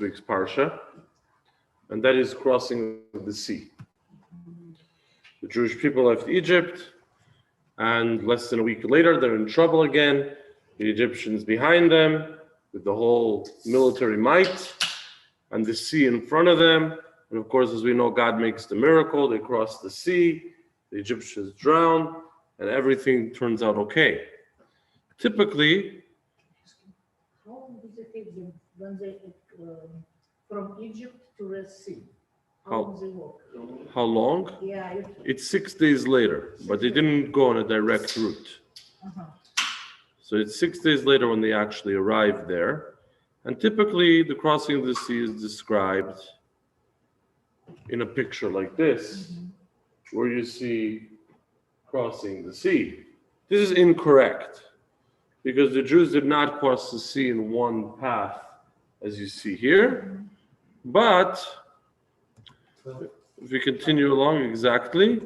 week's parsha, and that is crossing the sea. The Jewish people left Egypt, and less than a week later, they're in trouble again. The Egyptians behind them, with the whole military might, and the sea in front of them. And of course, as we know, God makes the miracle. They cross the sea, the Egyptians drown, and everything turns out okay. Typically, how long does it take them when they from Egypt to Red Sea? How long they walk? how long? Yeah. It's 6 days later, but they didn't go on a direct route. So it's 6 days later when they actually arrived there. And typically, the crossing of the sea is described in a picture like this, where you see crossing the sea. This is incorrect, because the Jews did not cross the sea in one path, as you see here. But if we continue along exactly,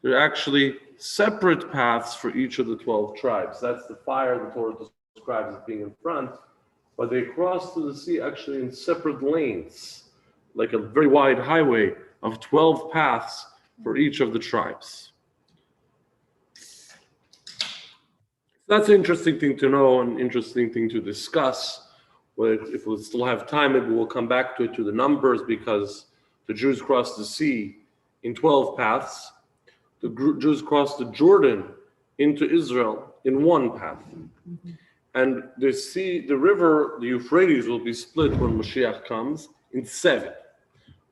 there are actually separate paths for each of the 12 tribes. That's the fire the Torah describes as being in front, but they cross through the sea actually in separate lanes, like a very wide highway of 12 paths for each of the tribes. That's an interesting thing to know, an interesting thing to discuss. But if we still have time, maybe we'll come back to it, to the numbers, because the Jews crossed the sea in 12 paths. The Jews crossed the Jordan into Israel in one path. And the sea, the river, the Euphrates, will be split when Mashiach comes in 7.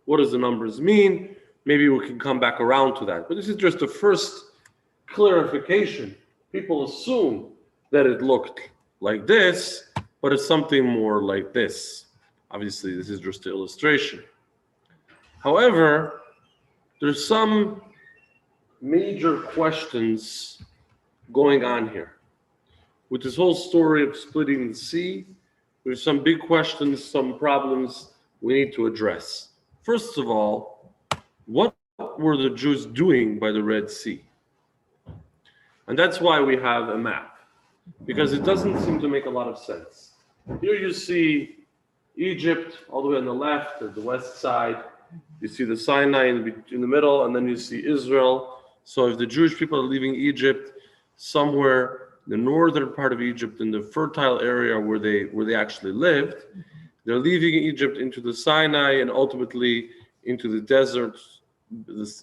What does the numbers mean? Maybe we can come back around to that. But this is just the first clarification. People assume that it looked like this, but it's something more like this. Obviously, this is just an illustration. However, there's some major questions going on here. With this whole story of splitting the sea, there's some big questions, some problems we need to address. First of all, what were the Jews doing by the Red Sea? And that's why we have a map, because it doesn't seem to make a lot of sense. Here you see Egypt all the way on the left, at the west side. You see the Sinai in the middle, and then you see Israel. So if the Jewish people are leaving Egypt, somewhere in the northern part of Egypt, in the fertile area where they actually lived, they're leaving Egypt into the Sinai and ultimately into the desert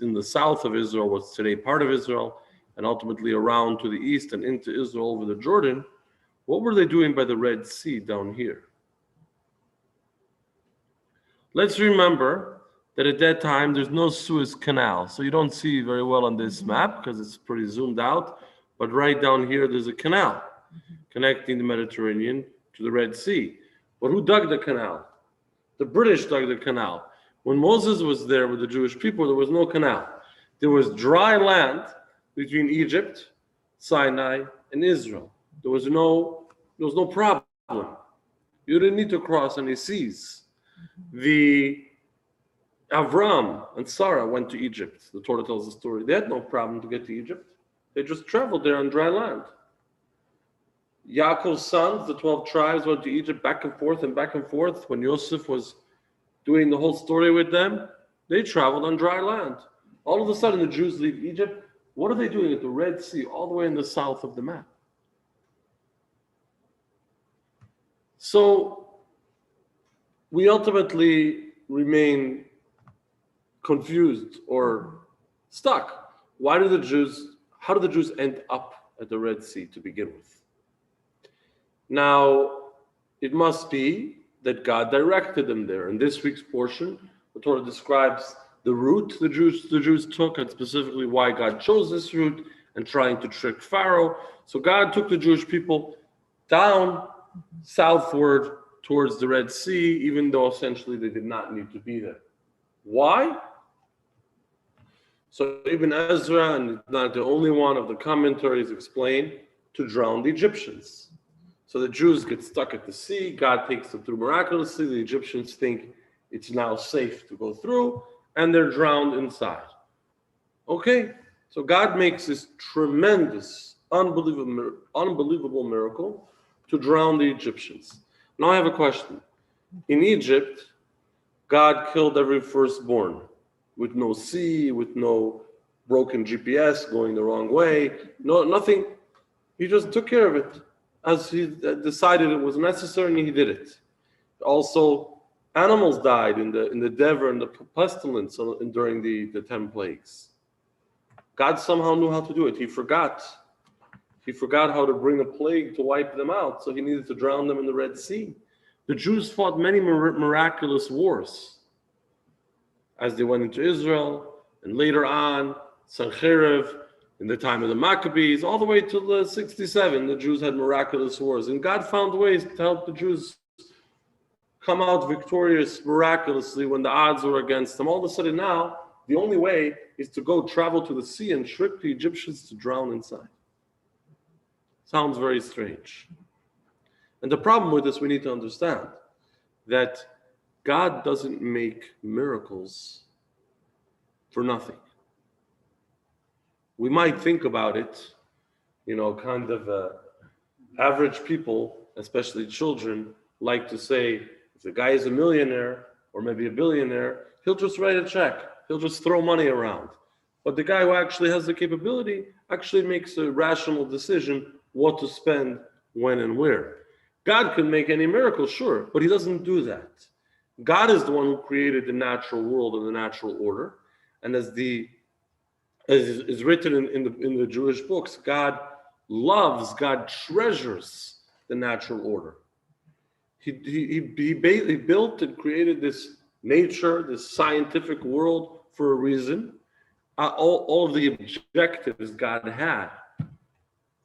in the south of Israel, what's today part of Israel, and ultimately around to the east and into Israel over the Jordan. What were they doing by the Red Sea down here? Let's remember that at that time there's no Suez Canal, so you don't see very well on this map because it's pretty zoomed out, but right down here there's a canal connecting the Mediterranean to the Red Sea. But who dug the canal? The British dug the canal. When Moses was there with the Jewish people, there was no canal. There was dry land between Egypt, Sinai, and Israel. There was no problem. You didn't need to cross any seas. The Avram and Sarah went to Egypt. The Torah tells the story. They had no problem to get to Egypt. They just traveled there on dry land. Yaakov's sons, the 12 tribes, went to Egypt back and forth and back and forth. When Yosef was doing the whole story with them, they traveled on dry land. All of a sudden, the Jews leave Egypt. What are they doing at the Red Sea, all the way in the south of the map? So we ultimately remain confused or stuck. How do the Jews end up at the Red Sea to begin with? Now, it must be that God directed them there. In this week's portion, the Torah describes the route the Jews took, and specifically why God chose this route and trying to trick Pharaoh. So God took the Jewish people down southward towards the Red Sea, even though essentially they did not need to be there. Why? So Ibn Ezra, and not the only one of the commentaries, explain to drown the Egyptians. So the Jews get stuck at the sea, God takes them through miraculously, the Egyptians think it's now safe to go through, and they're drowned inside. Okay, so God makes this tremendous, unbelievable miracle to drown the Egyptians. Now I have a question. In Egypt, God killed every firstborn with no sea, with no broken GPS going the wrong way, no nothing. He just took care of it as he decided it was necessary, and he did it. Also, animals died in the Dever and the pestilence during the 10 plagues. God somehow knew how to do it. He forgot. He forgot how to bring a plague to wipe them out, so he needed to drown them in the Red Sea. The Jews fought many miraculous wars as they went into Israel, and later on, Sancherib, in the time of the Maccabees, all the way to the 67, the Jews had miraculous wars. And God found ways to help the Jews come out victorious miraculously when the odds were against them. All of a sudden now, the only way is to go travel to the sea and trick the Egyptians to drown inside. Sounds very strange. And the problem with this, we need to understand that God doesn't make miracles for nothing. We might think about it, kind of average people, especially children, like to say, if the guy is a millionaire or maybe a billionaire, he'll just write a check. He'll just throw money around. But the guy who actually has the capability actually makes a rational decision what to spend, when, and where. God can make any miracle, sure, but he doesn't do that. God is the one who created the natural world and the natural order. And as is written in the Jewish books, God loves, God treasures the natural order. He built and created this nature, this scientific world for a reason. All of the objectives God had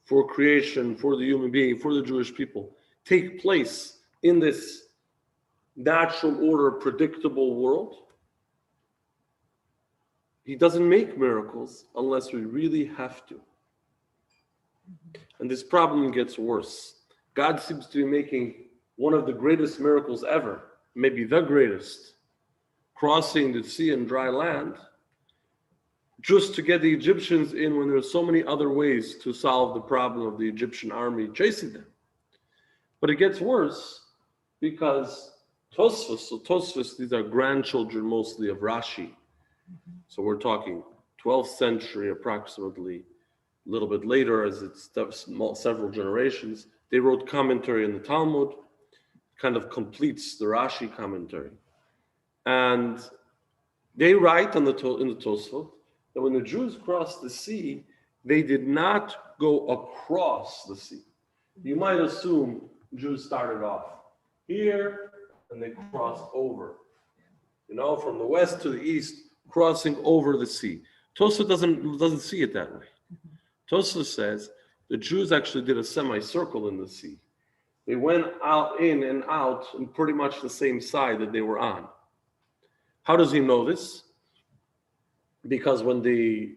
for creation, for the human being, for the Jewish people, take place in this natural order, predictable world. He doesn't make miracles unless we really have to. And this problem gets worse. God seems to be making one of the greatest miracles ever, maybe the greatest, crossing the sea and dry land, just to get the Egyptians in when there's so many other ways to solve the problem of the Egyptian army chasing them. But it gets worse because Tosfos, these are grandchildren mostly of Rashi. So we're talking 12th century approximately, a little bit later as it's several generations. They wrote commentary in the Talmud, kind of completes the Rashi commentary. And they write in the Tosfot that when the Jews crossed the sea, they did not go across the sea. You might assume Jews started off here and they crossed over. From the west to the east, crossing over the sea. Tosfot doesn't see it that way. Tosfot says the Jews actually did a semicircle in the sea. They went out, in and out, on pretty much the same side that they were on. How does he know this? Because when the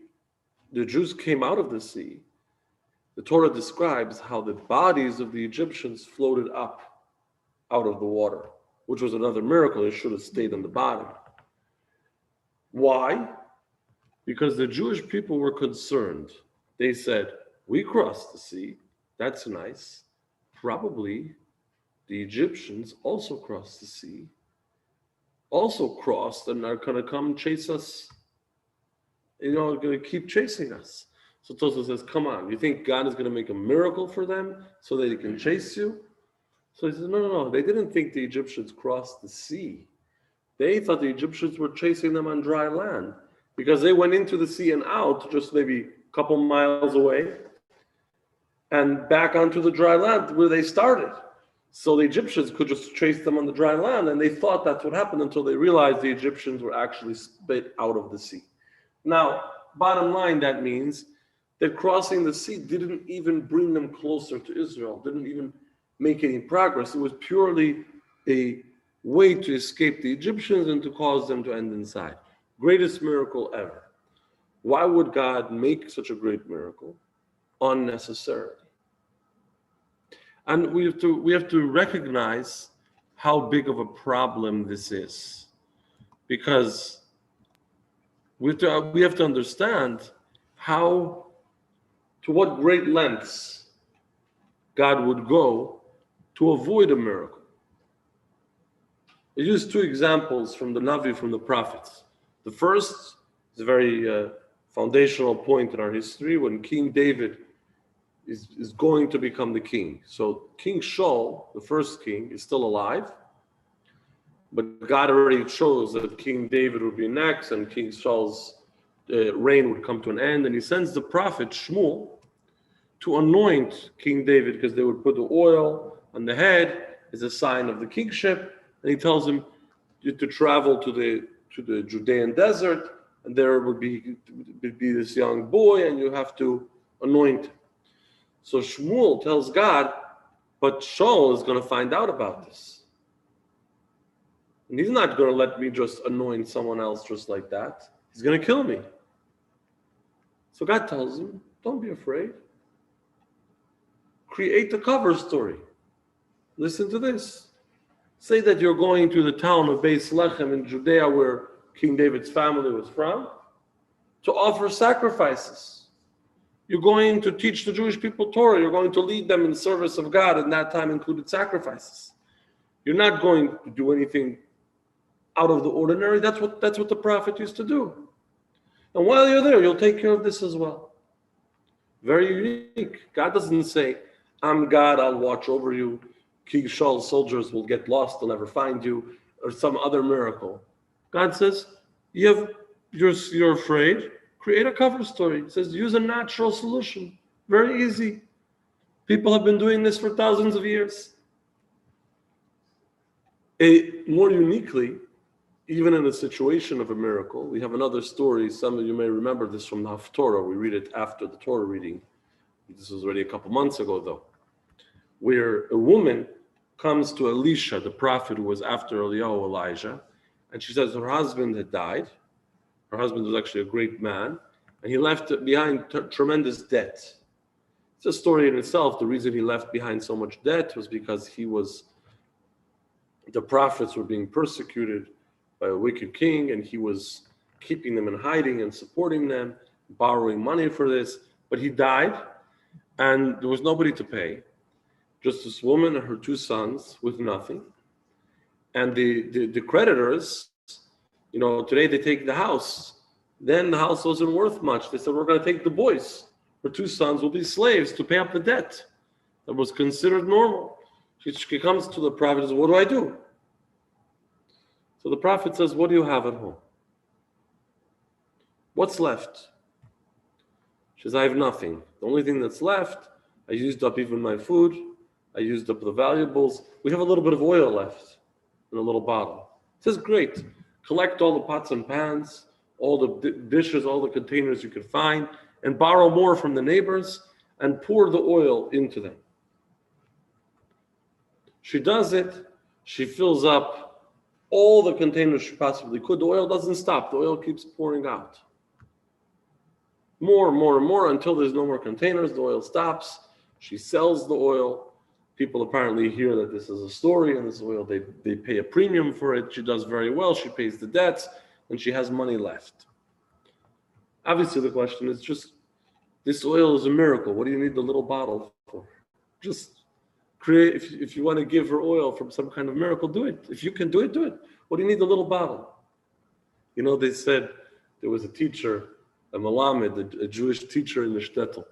Jews came out of the sea, the Torah describes how the bodies of the Egyptians floated up out of the water, which was another miracle. They should have stayed on the bottom. Why? Because the Jewish people were concerned. They said, we crossed the sea. That's nice. Probably the Egyptians also crossed the sea, also crossed, and are going to come chase us, going to keep chasing us. So Tosfos says, come on, you think God is going to make a miracle for them so that he can chase you? So he says, no. They didn't think the Egyptians crossed the sea. They thought the Egyptians were chasing them on dry land because they went into the sea and out just maybe a couple miles away and back onto the dry land where they started. So the Egyptians could just chase them on the dry land, and they thought that's what happened until they realized the Egyptians were actually spit out of the sea. Now, bottom line, that means that crossing the sea didn't even bring them closer to Israel, didn't even make any progress. It was purely a way to escape the Egyptians and to cause them to end inside. Greatest miracle ever. Why would God make such a great miracle unnecessarily? And we have to recognize how big of a problem this is, because we have to understand to what great lengths God would go to avoid a miracle. I use two examples from the Navi, from the prophets. The first is a very foundational point in our history when King David is going to become the king. So King Shaul, the first king, is still alive, but God already chose that King David would be next and King Shaul's reign would come to an end. And he sends the prophet Shmuel to anoint King David, because they would put the oil on the head as a sign of the kingship. And he tells him to travel to the Judean desert, and there would be this young boy, and you have to anoint him. So Shmuel tells God, but Shaul is going to find out about this. And he's not going to let me just anoint someone else just like that. He's going to kill me. So God tells him, don't be afraid. Create a cover story. Listen to this. Say that you're going to the town of Beis Lechem in Judea, where King David's family was from, to offer sacrifices. You're going to teach the Jewish people Torah. You're going to lead them in service of God, and that time included sacrifices. You're not going to do anything out of the ordinary. That's what the prophet used to do. And while you're there, you'll take care of this as well. Very unique. God doesn't say, I'm God, I'll watch over you. King Shaul's soldiers will get lost, they'll never find you, or some other miracle. God says, you're afraid, create a cover story. It says, use a natural solution. Very easy. People have been doing this for thousands of years. More uniquely, even in a situation of a miracle, we have another story. Some of you may remember this from the Haftorah. We read it after the Torah reading. This was already a couple months ago, though, where a woman comes to Elisha, the prophet who was after Elijah, and she says her husband had died. Her husband was actually a great man, and he left behind tremendous debt. It's a story in itself. The reason he left behind so much debt was because the prophets were being persecuted by a wicked king, and he was keeping them in hiding and supporting them, borrowing money for this. But he died, and there was nobody to pay. Just this woman and her two sons with nothing. And the creditors, today they take the house. Then the house wasn't worth much. They said, we're going to take the boys. Her two sons will be slaves to pay up the debt. That was considered normal. She comes to the prophet and says, what do I do? So the prophet says, what do you have at home? What's left? She says, I have nothing. The only thing that's left, I used up even my food. I used up the valuables. We have a little bit of oil left in a little bottle. He says, great. Collect all the pots and pans, all the dishes, all the containers you could find, and borrow more from the neighbors and pour the oil into them. She does it. She fills up all the containers she possibly could. The oil doesn't stop. The oil keeps pouring out. More and more and more until there's no more containers. The oil stops. She sells the oil. People apparently hear that this is a story, and this oil, they pay a premium for it. She does very well. She pays the debts, and she has money left. Obviously, the question is just, this oil is a miracle. What do you need the little bottle for? Just create, if you want to give her oil from some kind of miracle, do it. If you can do it, do it. What do you need the little bottle? They said there was a teacher, a Malamed, a Jewish teacher in the shtetl.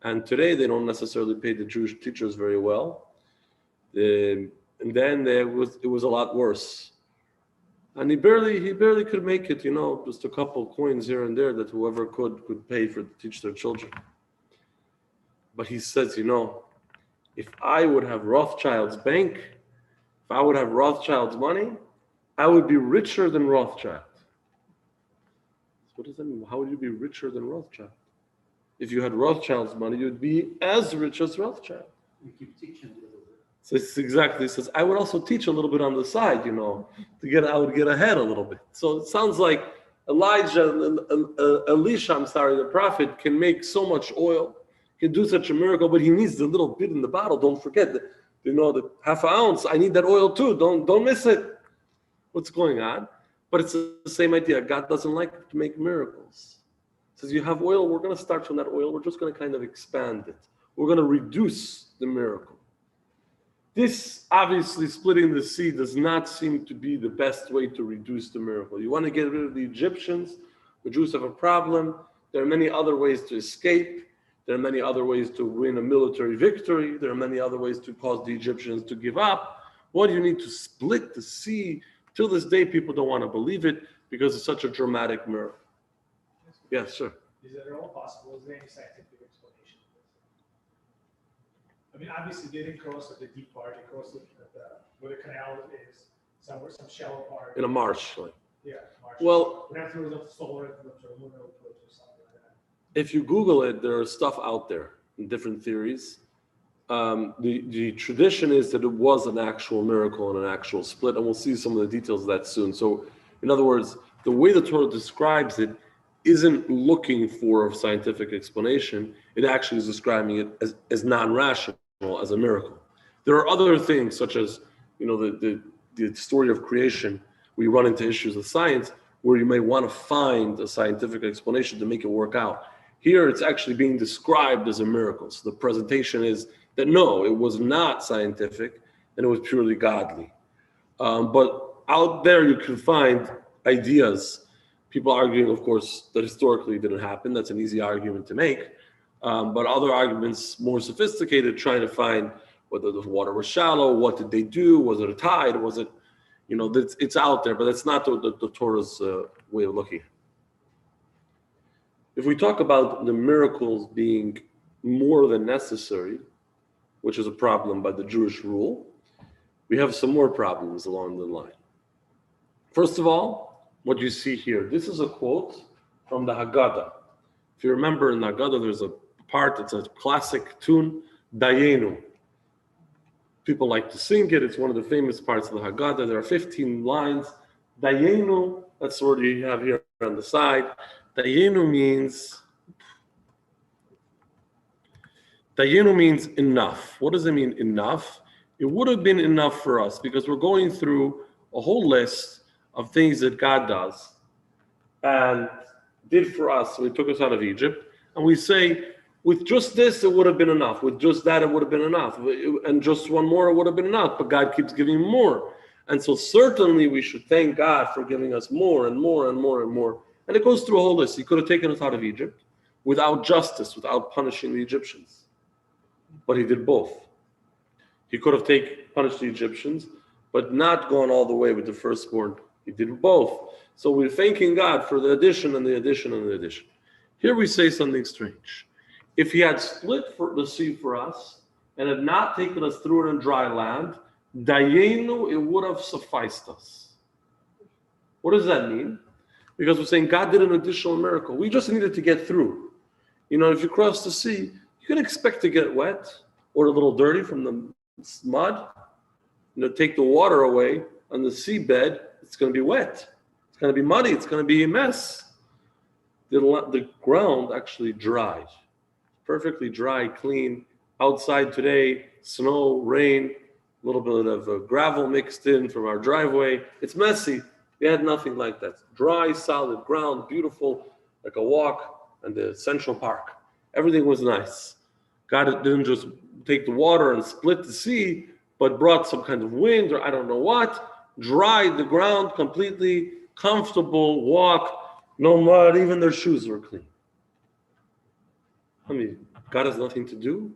And today they don't necessarily pay the Jewish teachers very well. And then it was a lot worse. And he barely could make it, just a couple coins here and there that whoever could pay to teach their children. But he says, if I would have Rothschild's bank, if I would have Rothschild's money, I would be richer than Rothschild. So what does that mean? How would you be richer than Rothschild? If you had Rothschild's money, you'd be as rich as Rothschild. You keep teaching a little bit. So it's exactly, it says, I would also teach a little bit on the side, I would get ahead a little bit. So it sounds like Elisha, the prophet, can make so much oil, can do such a miracle, but he needs the little bit in the bottle. Don't forget that, the half an ounce, I need that oil too. Don't miss it. What's going on? But it's the same idea. God doesn't like to make miracles. He says, you have oil, we're going to start from that oil. We're just going to kind of expand it. We're going to reduce the miracle. This obviously splitting the sea does not seem to be the best way to reduce the miracle. You want to get rid of the Egyptians, the Jews have a problem. There are many other ways to escape. There are many other ways to win a military victory. There are many other ways to cause the Egyptians to give up. What do you need to split the sea? Till this day, people don't want to believe it because it's such a dramatic miracle. Yes, sir. Is it at all possible? Is there any scientific explanation? I mean, obviously, they didn't cross at the deep part. They crossed it at where the canal is, somewhere, some shallow part. In a marsh. Like. Yeah, marsh. Well, Perhaps there was a solar eclipse or lunar eclipse or something like that. if you Google it, there is stuff out there in different theories. The tradition is that it was an actual miracle and an actual split, and we'll see some of the details of that soon. So, in other words, the way the Torah describes it isn't looking for a scientific explanation. It actually is describing it as non-rational, as a miracle. There are other things, such as the story of creation. We run into issues of science where you may want to find a scientific explanation to make it work out. Here, it's actually being described as a miracle. So the presentation is that no, it was not scientific and it was purely godly. But out there, you can find ideas. People arguing, of course, that historically it didn't happen. That's an easy argument to make. But other arguments, more sophisticated, trying to find whether the water was shallow, what did they do? Was it a tide? Was it, it's out there, but that's not the Torah's way of looking. If we talk about the miracles being more than necessary, which is a problem by the Jewish rule, we have some more problems along the line. First of all, what you see here, this is a quote from the Haggadah. If you remember in the Haggadah, there's a part, it's a classic tune, Dayenu. People like to sing it. It's one of the famous parts of the Haggadah. There are 15 lines. Dayenu, that's the word you have here on the side. Dayenu means enough. What does it mean, enough? It would have been enough for us because we're going through a whole list of things that God does and did for us. So He took us out of Egypt. And we say, with just this, it would have been enough. With just that, it would have been enough. And just one more, it would have been enough. But God keeps giving more. And so certainly we should thank God for giving us more and more and more and more. And it goes through a whole list. He could have taken us out of Egypt without justice, without punishing the Egyptians. But He did both. He could have punished the Egyptians, but not gone all the way with the firstborn. He did both. So we're thanking God for the addition and the addition and the addition. Here we say something strange. If He had split the sea for us and had not taken us through it in dry land, Dayenu, it would have sufficed us. What does that mean? Because we're saying God did an additional miracle. We just needed to get through. If you cross the sea, you can expect to get wet or a little dirty from the mud. Take the water away on the seabed, it's going to be wet. It's going to be muddy. It's going to be a mess. The ground actually dried. Perfectly dry, clean. Outside today, snow, rain, a little bit of gravel mixed in from our driveway. It's messy. We had nothing like that. Dry, solid ground, beautiful, like a walk in the Central Park. Everything was nice. God didn't just take the water and split the sea, but brought some kind of wind or I don't know what, dried the ground completely, comfortable walk, no mud, even their shoes were clean. God has nothing to do.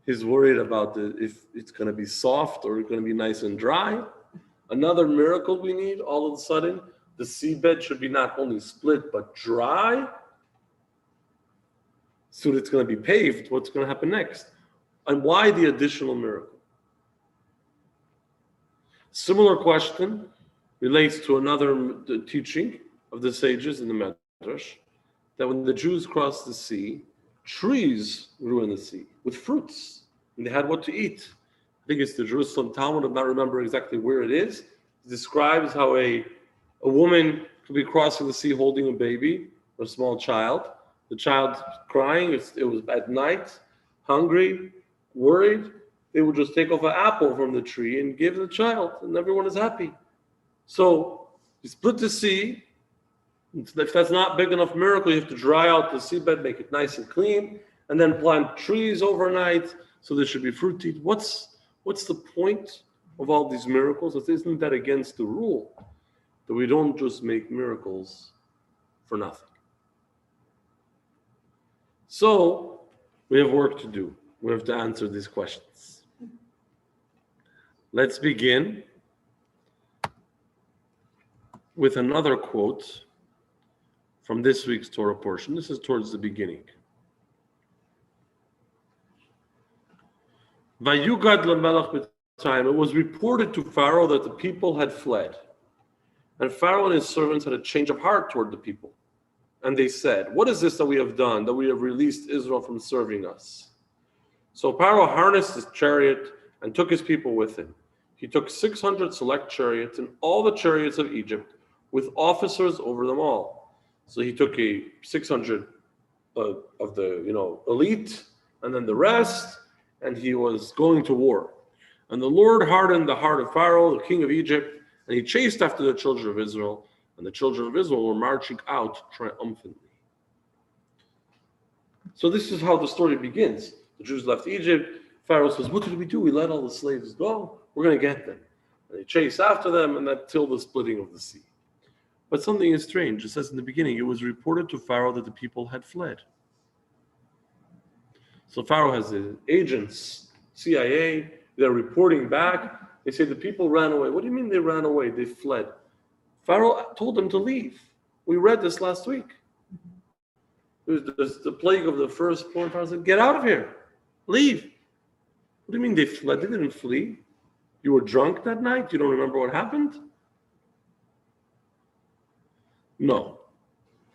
He's worried about if it's going to be soft or it's going to be nice and dry. Another miracle we need, all of a sudden, the seabed should be not only split, but dry. Soon it's going to be paved. What's going to happen next? And why the additional miracle? Similar question relates to another teaching of the sages in the Medrash, that when the Jews crossed the sea, trees grew in the sea with fruits, and they had what to eat. I think it's the Jerusalem Talmud, I don't remember exactly where it is. It describes how a woman could be crossing the sea holding a baby, or a small child. The child crying, it was at night, hungry, worried. They would just take off an apple from the tree and give the child, and everyone is happy. So you split the sea. If that's not big enough miracle, you have to dry out the seabed, make it nice and clean, and then plant trees overnight so there should be fruit to eat. What's the point of all these miracles? Isn't that against the rule that we don't just make miracles for nothing? So we have work to do. We have to answer these questions. Let's begin with another quote from this week's Torah portion. This is towards the beginning. Vayugad lemelech b'Mitzrayim. It was reported to Pharaoh that the people had fled. And Pharaoh and his servants had a change of heart toward the people. And they said, what is this that we have done, that we have released Israel from serving us? So Pharaoh harnessed his chariot and took his people with him. He took 600 select chariots and all the chariots of Egypt with officers over them all. So he took 600 of the elite and then the rest, and he was going to war. And the Lord hardened the heart of Pharaoh, the king of Egypt, and he chased after the children of Israel, and the children of Israel were marching out triumphantly. So this is how the story begins. The Jews left Egypt. Pharaoh says, what did we do? We let all the slaves go. We're going to get them. And they chase after them, and until the splitting of the sea. But something is strange. It says in the beginning, it was reported to Pharaoh that the people had fled. So Pharaoh has the agents, CIA, they're reporting back. They say the people ran away. What do you mean they ran away? They fled. Pharaoh told them to leave. We read this last week. It was the plague of the firstborn. Pharaoh said, get out of here. Leave. What do you mean they fled? They didn't flee. You were drunk that night? You don't remember what happened? No.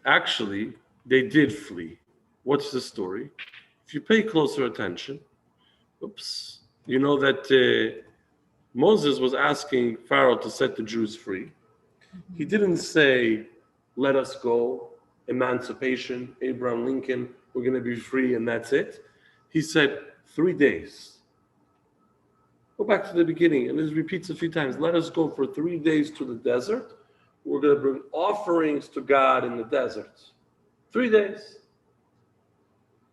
Actually, they did flee. What's the story? If you pay closer attention, you know that Moses was asking Pharaoh to set the Jews free. He didn't say, let us go, emancipation, Abraham Lincoln, we're going to be free and that's it. He said, 3 days. Go back to the beginning, and this repeats a few times. Let us go for 3 days to the desert. We're going to bring offerings to God in the desert. 3 days.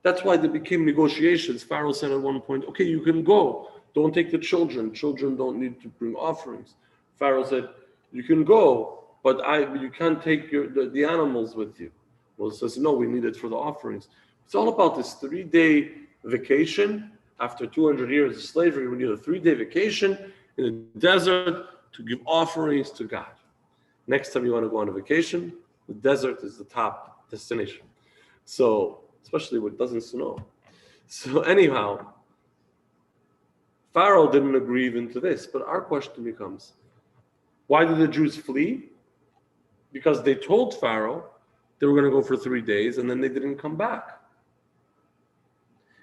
That's why there became negotiations. Pharaoh said at one point, okay, you can go. Don't take the children. Children don't need to bring offerings. Pharaoh said, you can go, but you can't take the animals with you. Moses says, no, we need it for the offerings. It's all about this 3-day vacation. After 200 years of slavery, we need a 3-day vacation in the desert to give offerings to God. Next time you want to go on a vacation, the desert is the top destination. So, especially when it doesn't snow. So anyhow, Pharaoh didn't agree even to this. But our question becomes, why did the Jews flee? Because they told Pharaoh they were going to go for 3 days and then they didn't come back.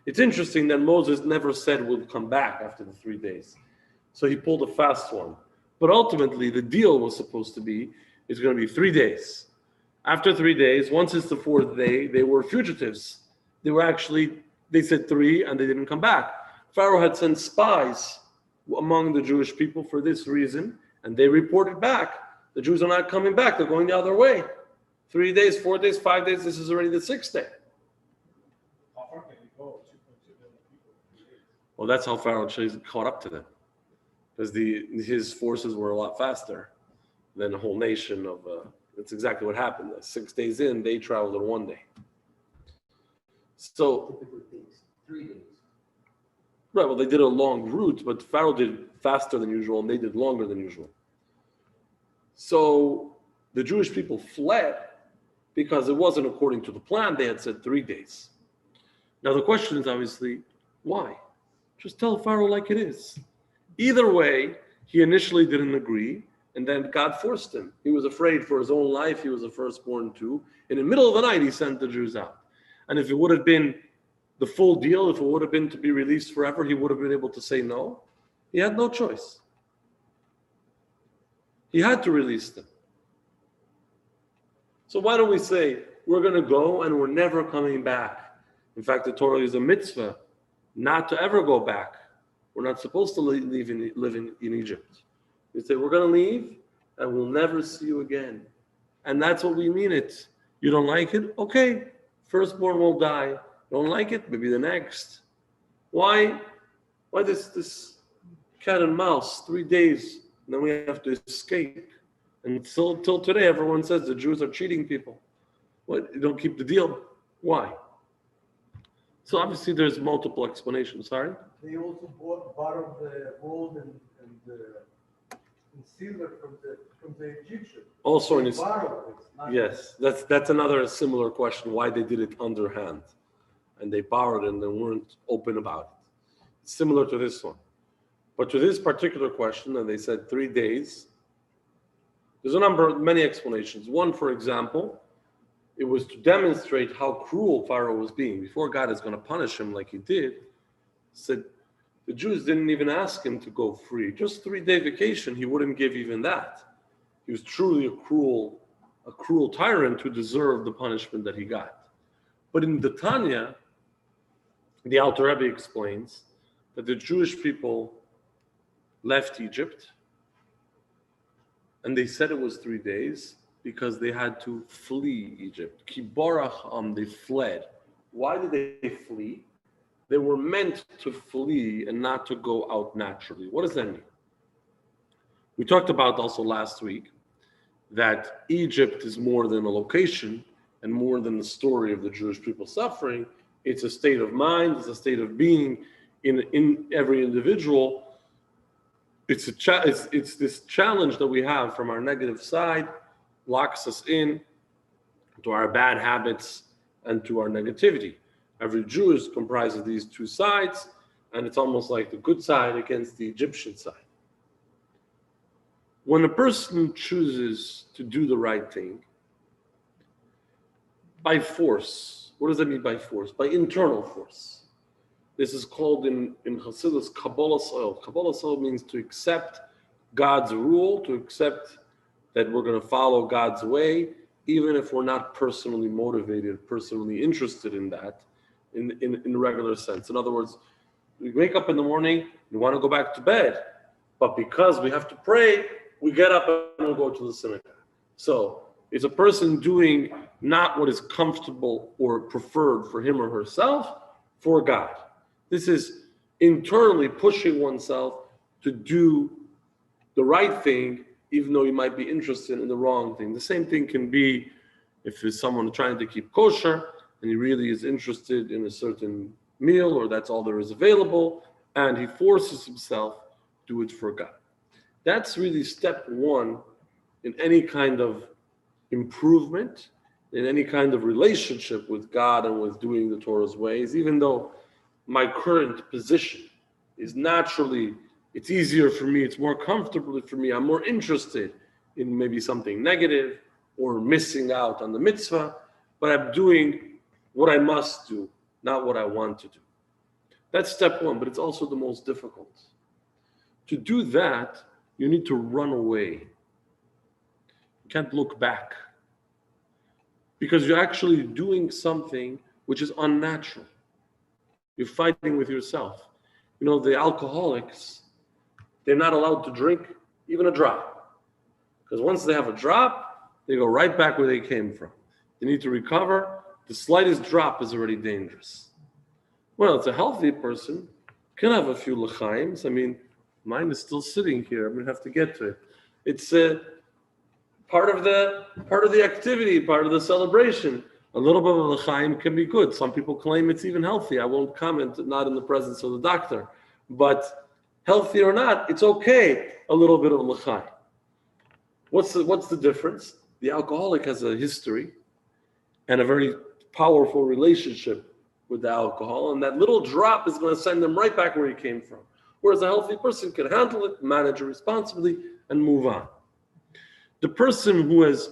It's interesting that Moses never said we'll come back after the 3 days. So he pulled a fast one. But ultimately, the deal was supposed to be, it's going to be 3 days. After 3 days, once it's the 4th day, they were fugitives. They said 3 and they didn't come back. Pharaoh had sent spies among the Jewish people for this reason, and they reported back. The Jews are not coming back, they're going the other way. 3 days, 4 days, 5 days, this is already the 6th day. How far can you go? 2.2 million people. Well, that's how Pharaoh caught up to them. Because his forces were a lot faster than a whole nation of... that's exactly what happened. 6 days in, they traveled in 1 day. So... Typically takes 3 days. Right, well, they did a long route, but Pharaoh did faster than usual, and they did longer than usual. So the Jewish people fled because it wasn't according to the plan. They had said 3 days. Now the question is obviously, why? Just tell Pharaoh like it is. Either way, he initially didn't agree, and then God forced him. He was afraid for his own life. He was the firstborn too. In the middle of the night, he sent the Jews out. And if it would have been the full deal, if it would have been to be released forever, he would have been able to say no. He had no choice. He had to release them. So why don't we say, we're going to go and we're never coming back. In fact, the Torah is a mitzvah not to ever go back. We're not supposed to live in Egypt. We say, we're going to leave and we'll never see you again. And that's what we mean it. You don't like it? Okay. Firstborn will die. Don't like it? Maybe the next. Why this cat and mouse, 3 days, and then we have to escape. And till today, everyone says the Jews are cheating people. What? You don't keep the deal. Why? So obviously there's multiple explanations. Sorry? They also borrowed the gold and silver from the Egyptians. Also in They his, borrowed it, not- yes, that's another similar question, why they did it underhand. And they borrowed and they weren't open about it. Similar to this one. But to this particular question, and they said 3 days, there's many explanations. One, for example, it was to demonstrate how cruel Pharaoh was being. Before God is going to punish him like he did, said the Jews didn't even ask him to go free. Just 3-day vacation, he wouldn't give even that. He was truly a cruel tyrant who deserved the punishment that he got. But in the Tanya, the Alter Rebbe explains that the Jewish people left Egypt, and they said it was 3 days because they had to flee Egypt. Kibarach they fled. Why did they flee? They were meant to flee and not to go out naturally. What does that mean? We talked about also last week that Egypt is more than a location and more than the story of the Jewish people suffering. It's a state of mind, it's a state of being in every individual. It's this challenge that we have from our negative side, locks us in to our bad habits and to our negativity. Every Jew is comprised of these two sides, and it's almost like the good side against the Egyptian side. When a person chooses to do the right thing, by force, what does that mean by force? By internal force. This is called in Hasidus Kabbalah Soil. Kabbalah Soil means to accept God's rule, to accept that we're going to follow God's way, even if we're not personally motivated, personally interested in that, in regular sense. In other words, we wake up in the morning, we want to go back to bed, but because we have to pray, we get up and we go to the synagogue. So it's a person doing not what is comfortable or preferred for him or herself, for God. This is internally pushing oneself to do the right thing, even though you might be interested in the wrong thing. The same thing can be if there's someone trying to keep kosher and he really is interested in a certain meal, or that's all there is available, and he forces himself to do it for God. That's really step one in any kind of improvement, in any kind of relationship with God and with doing the Torah's ways. Even though my current position is naturally, it's easier for me, it's more comfortable for me, I'm more interested in maybe something negative or missing out on the mitzvah, but I'm doing what I must do, not what I want to do. That's step one, but it's also the most difficult. To do that, you need to run away. You can't look back, because you're actually doing something which is unnatural. You're fighting with yourself. You know, the alcoholics, they're not allowed to drink even a drop, because once they have a drop, they go right back where they came from. They need to recover. The slightest drop is already dangerous. Well, it's a healthy person, can have a few l'chaims. I mean, mine is still sitting here. I'm going to have to get to it. It's part of the activity, part of the celebration. A little bit of l'chaim can be good. Some people claim it's even healthy. I won't comment, not in the presence of the doctor. But healthy or not, it's okay, a little bit of l'chaim. What's the difference? The alcoholic has a history and a very powerful relationship with the alcohol, and that little drop is going to send them right back where he came from. Whereas a healthy person can handle it, manage it responsibly, and move on. The person who is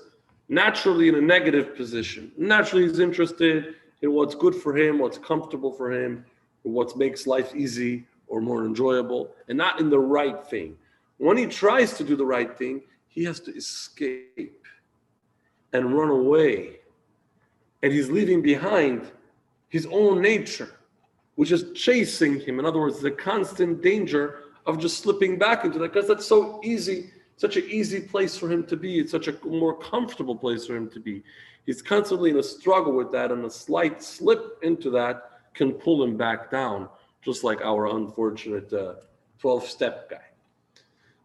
naturally in a negative position, naturally is interested in what's good for him, what's comfortable for him, or what makes life easy or more enjoyable, and not in the right thing. When he tries to do the right thing, he has to escape and run away. And he's leaving behind his own nature, which is chasing him. In other words, the constant danger of just slipping back into that, because that's so easy, such an easy place for him to be. It's such a more comfortable place for him to be. He's constantly in a struggle with that, and a slight slip into that can pull him back down, just like our unfortunate 12-step guy.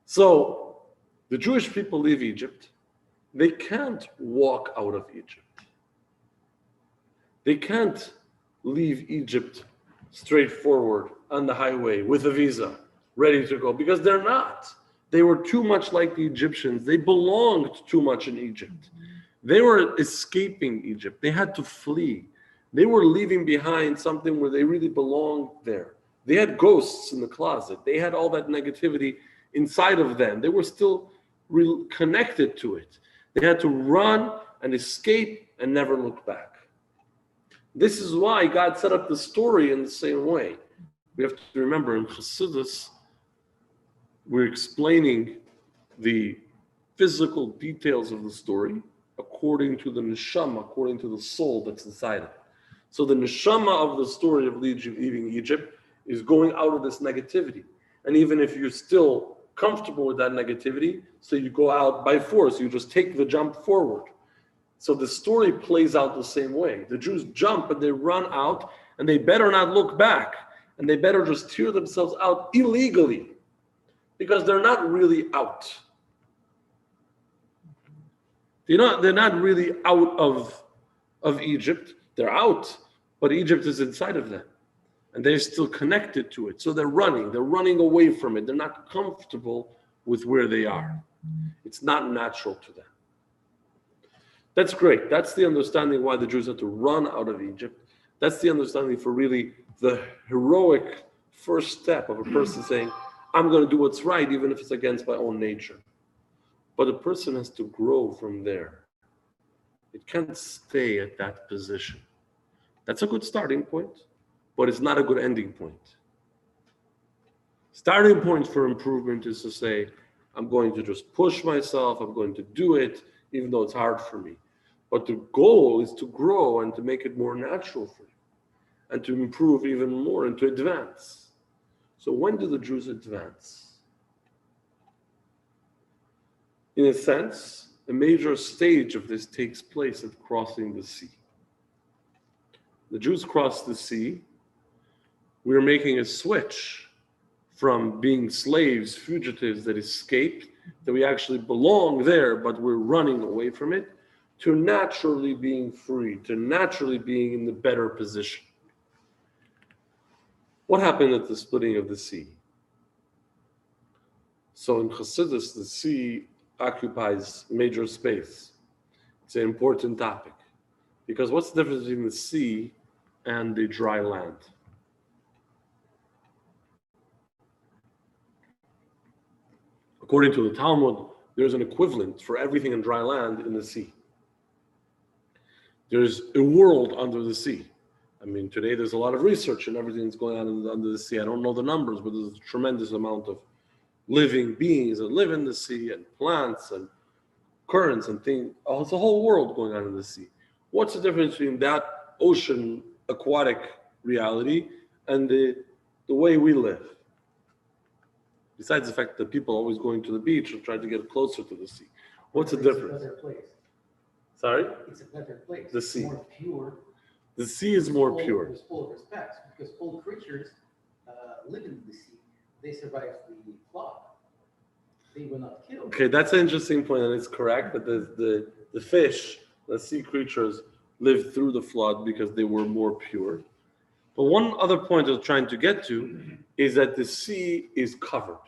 So the Jewish people leave Egypt. They can't walk out of Egypt. They can't leave Egypt straightforward on the highway with a visa, ready to go, because they're not. They were too much like the Egyptians. They belonged too much in Egypt. They were escaping Egypt. They had to flee. They were leaving behind something where they really belonged there. They had ghosts in the closet. They had all that negativity inside of them. They were still connected to it. They had to run and escape and never look back. This is why God set up the story in the same way. We have to remember in Chassidus, we're explaining the physical details of the story according to the neshama, according to the soul that's inside it. So the neshama of the story of leaving Egypt is going out of this negativity. And even if you're still comfortable with that negativity, so you go out by force, you just take the jump forward. So the story plays out the same way. The Jews jump and they run out, and they better not look back, and they better just tear themselves out illegally, because they're not really out. They're not really out of Egypt. They're out, but Egypt is inside of them, and they're still connected to it. So they're running away from it. They're not comfortable with where they are. It's not natural to them. That's great. That's the understanding why the Jews had to run out of Egypt. That's the understanding for really the heroic first step of a person saying, I'm going to do what's right, even if it's against my own nature. But a person has to grow from there. It can't stay at that position. That's a good starting point, but it's not a good ending point. Starting point for improvement is to say, I'm going to just push myself, I'm going to do it, even though it's hard for me. But the goal is to grow and to make it more natural for you, and to improve even more and to advance. So when do the Jews advance? In a sense, a major stage of this takes place at crossing the sea. The Jews cross the sea. We're making a switch from being slaves, fugitives that escaped, that we actually belong there, but we're running away from it, to naturally being free, to naturally being in the better position. What happened at the splitting of the sea? So in Chassidus, the sea occupies major space. It's an important topic. Because what's the difference between the sea and the dry land? According to the Talmud, there's an equivalent for everything in dry land in the sea. There's a world under the sea. I mean, today there's a lot of research and everything that's going on under the sea. I don't know the numbers, but there's a tremendous amount of living beings that live in the sea, and plants and currents and things. Oh, it's a whole world going on in the sea. What's the difference between that ocean aquatic reality and the way we live? Besides the fact that people are always going to the beach or trying to get closer to the sea. What's the difference? It's a better place. Sorry? It's a better place. The sea. It's more pure. The sea is more pure. With full respect, because all creatures live in the sea. They survived the flood. They were not killed. Okay, that's an interesting point, and it's correct that the fish, the sea creatures, lived through the flood because they were more pure. But one other point I was trying to get to is that the sea is covered.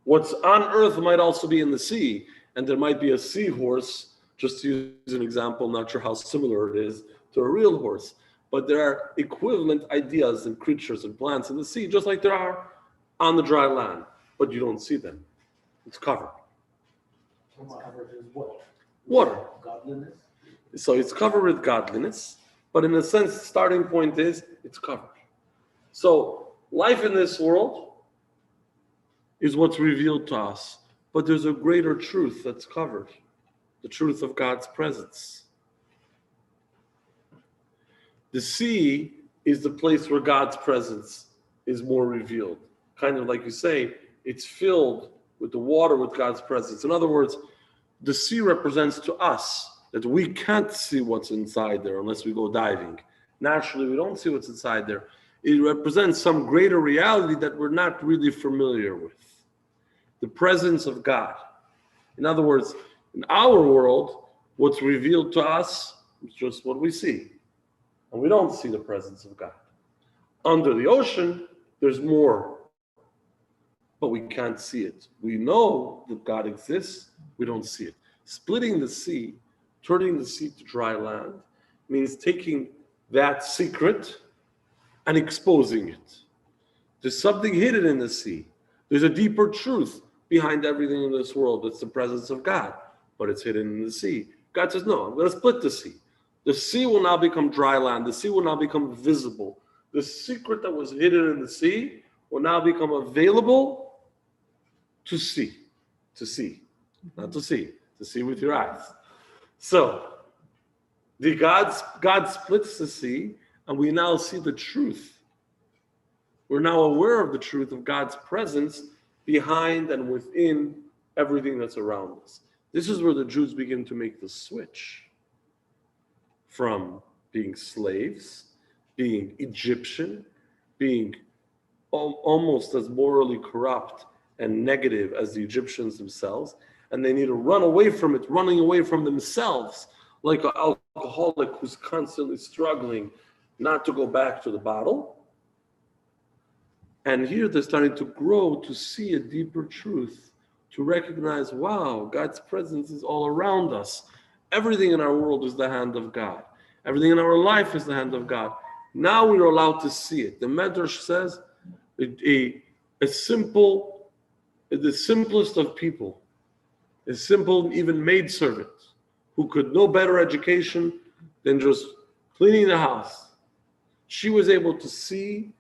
What's on earth might also be in the sea, and there might be a seahorse, just to use an example, not sure how similar it is to a real horse, but there are equivalent ideas and creatures and plants in the sea, just like there are on the dry land, but you don't see them. It's covered. It's covered with what? Water. Godliness. So it's covered with godliness, but in a sense, the starting point is it's covered. So life in this world is what's revealed to us, but there's a greater truth that's covered, the truth of God's presence. The sea is the place where God's presence is more revealed. Kind of like you say, it's filled with the water with God's presence. In other words, the sea represents to us that we can't see what's inside there unless we go diving. Naturally, we don't see what's inside there. It represents some greater reality that we're not really familiar with. The presence of God. In other words, in our world, what's revealed to us is just what we see. And we don't see the presence of God. Under the ocean, there's more, but we can't see it. We know that God exists, we don't see it. Splitting the sea, turning the sea to dry land, means taking that secret and exposing it. There's something hidden in the sea. There's a deeper truth behind everything in this world. It's the presence of God, but it's hidden in the sea. God says, no, I'm going to split the sea. The sea will now become dry land. The sea will now become visible. The secret that was hidden in the sea will now become available to see. To see. Not to see with your eyes. So, God splits the sea, and we now see the truth. We're now aware of the truth of God's presence behind and within everything that's around us. This is where the Jews begin to make the switch from being slaves, being Egyptian, being almost as morally corrupt and negative as the Egyptians themselves, and they need to run away from it, running away from themselves, like an alcoholic who's constantly struggling not to go back to the bottle. And here they're starting to grow to see a deeper truth, to recognize, wow, God's presence is all around us. Everything in our world is the hand of God. Everything in our life is the hand of God. Now we're allowed to see it. The Medrash says the simplest of people, a simple, even maidservant, who could no better education than just cleaning the house. She was able to see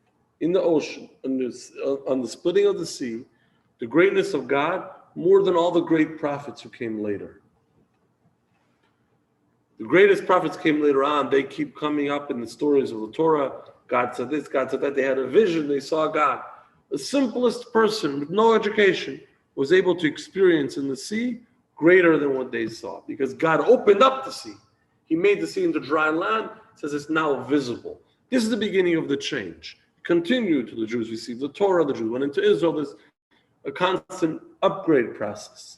in the ocean, on the splitting of the sea, the greatness of God more than all the great prophets who came later. The greatest prophets came later on. They keep coming up in the stories of the Torah. God said this, God said that. They had a vision, they saw God. The simplest person with no education was able to experience in the sea greater than what they saw, because God opened up the sea. He made the sea into dry land, says it's now visible. This is the beginning of the change. Continue to the Jews received the Torah, the Jews went into Israel. There's a constant upgrade process.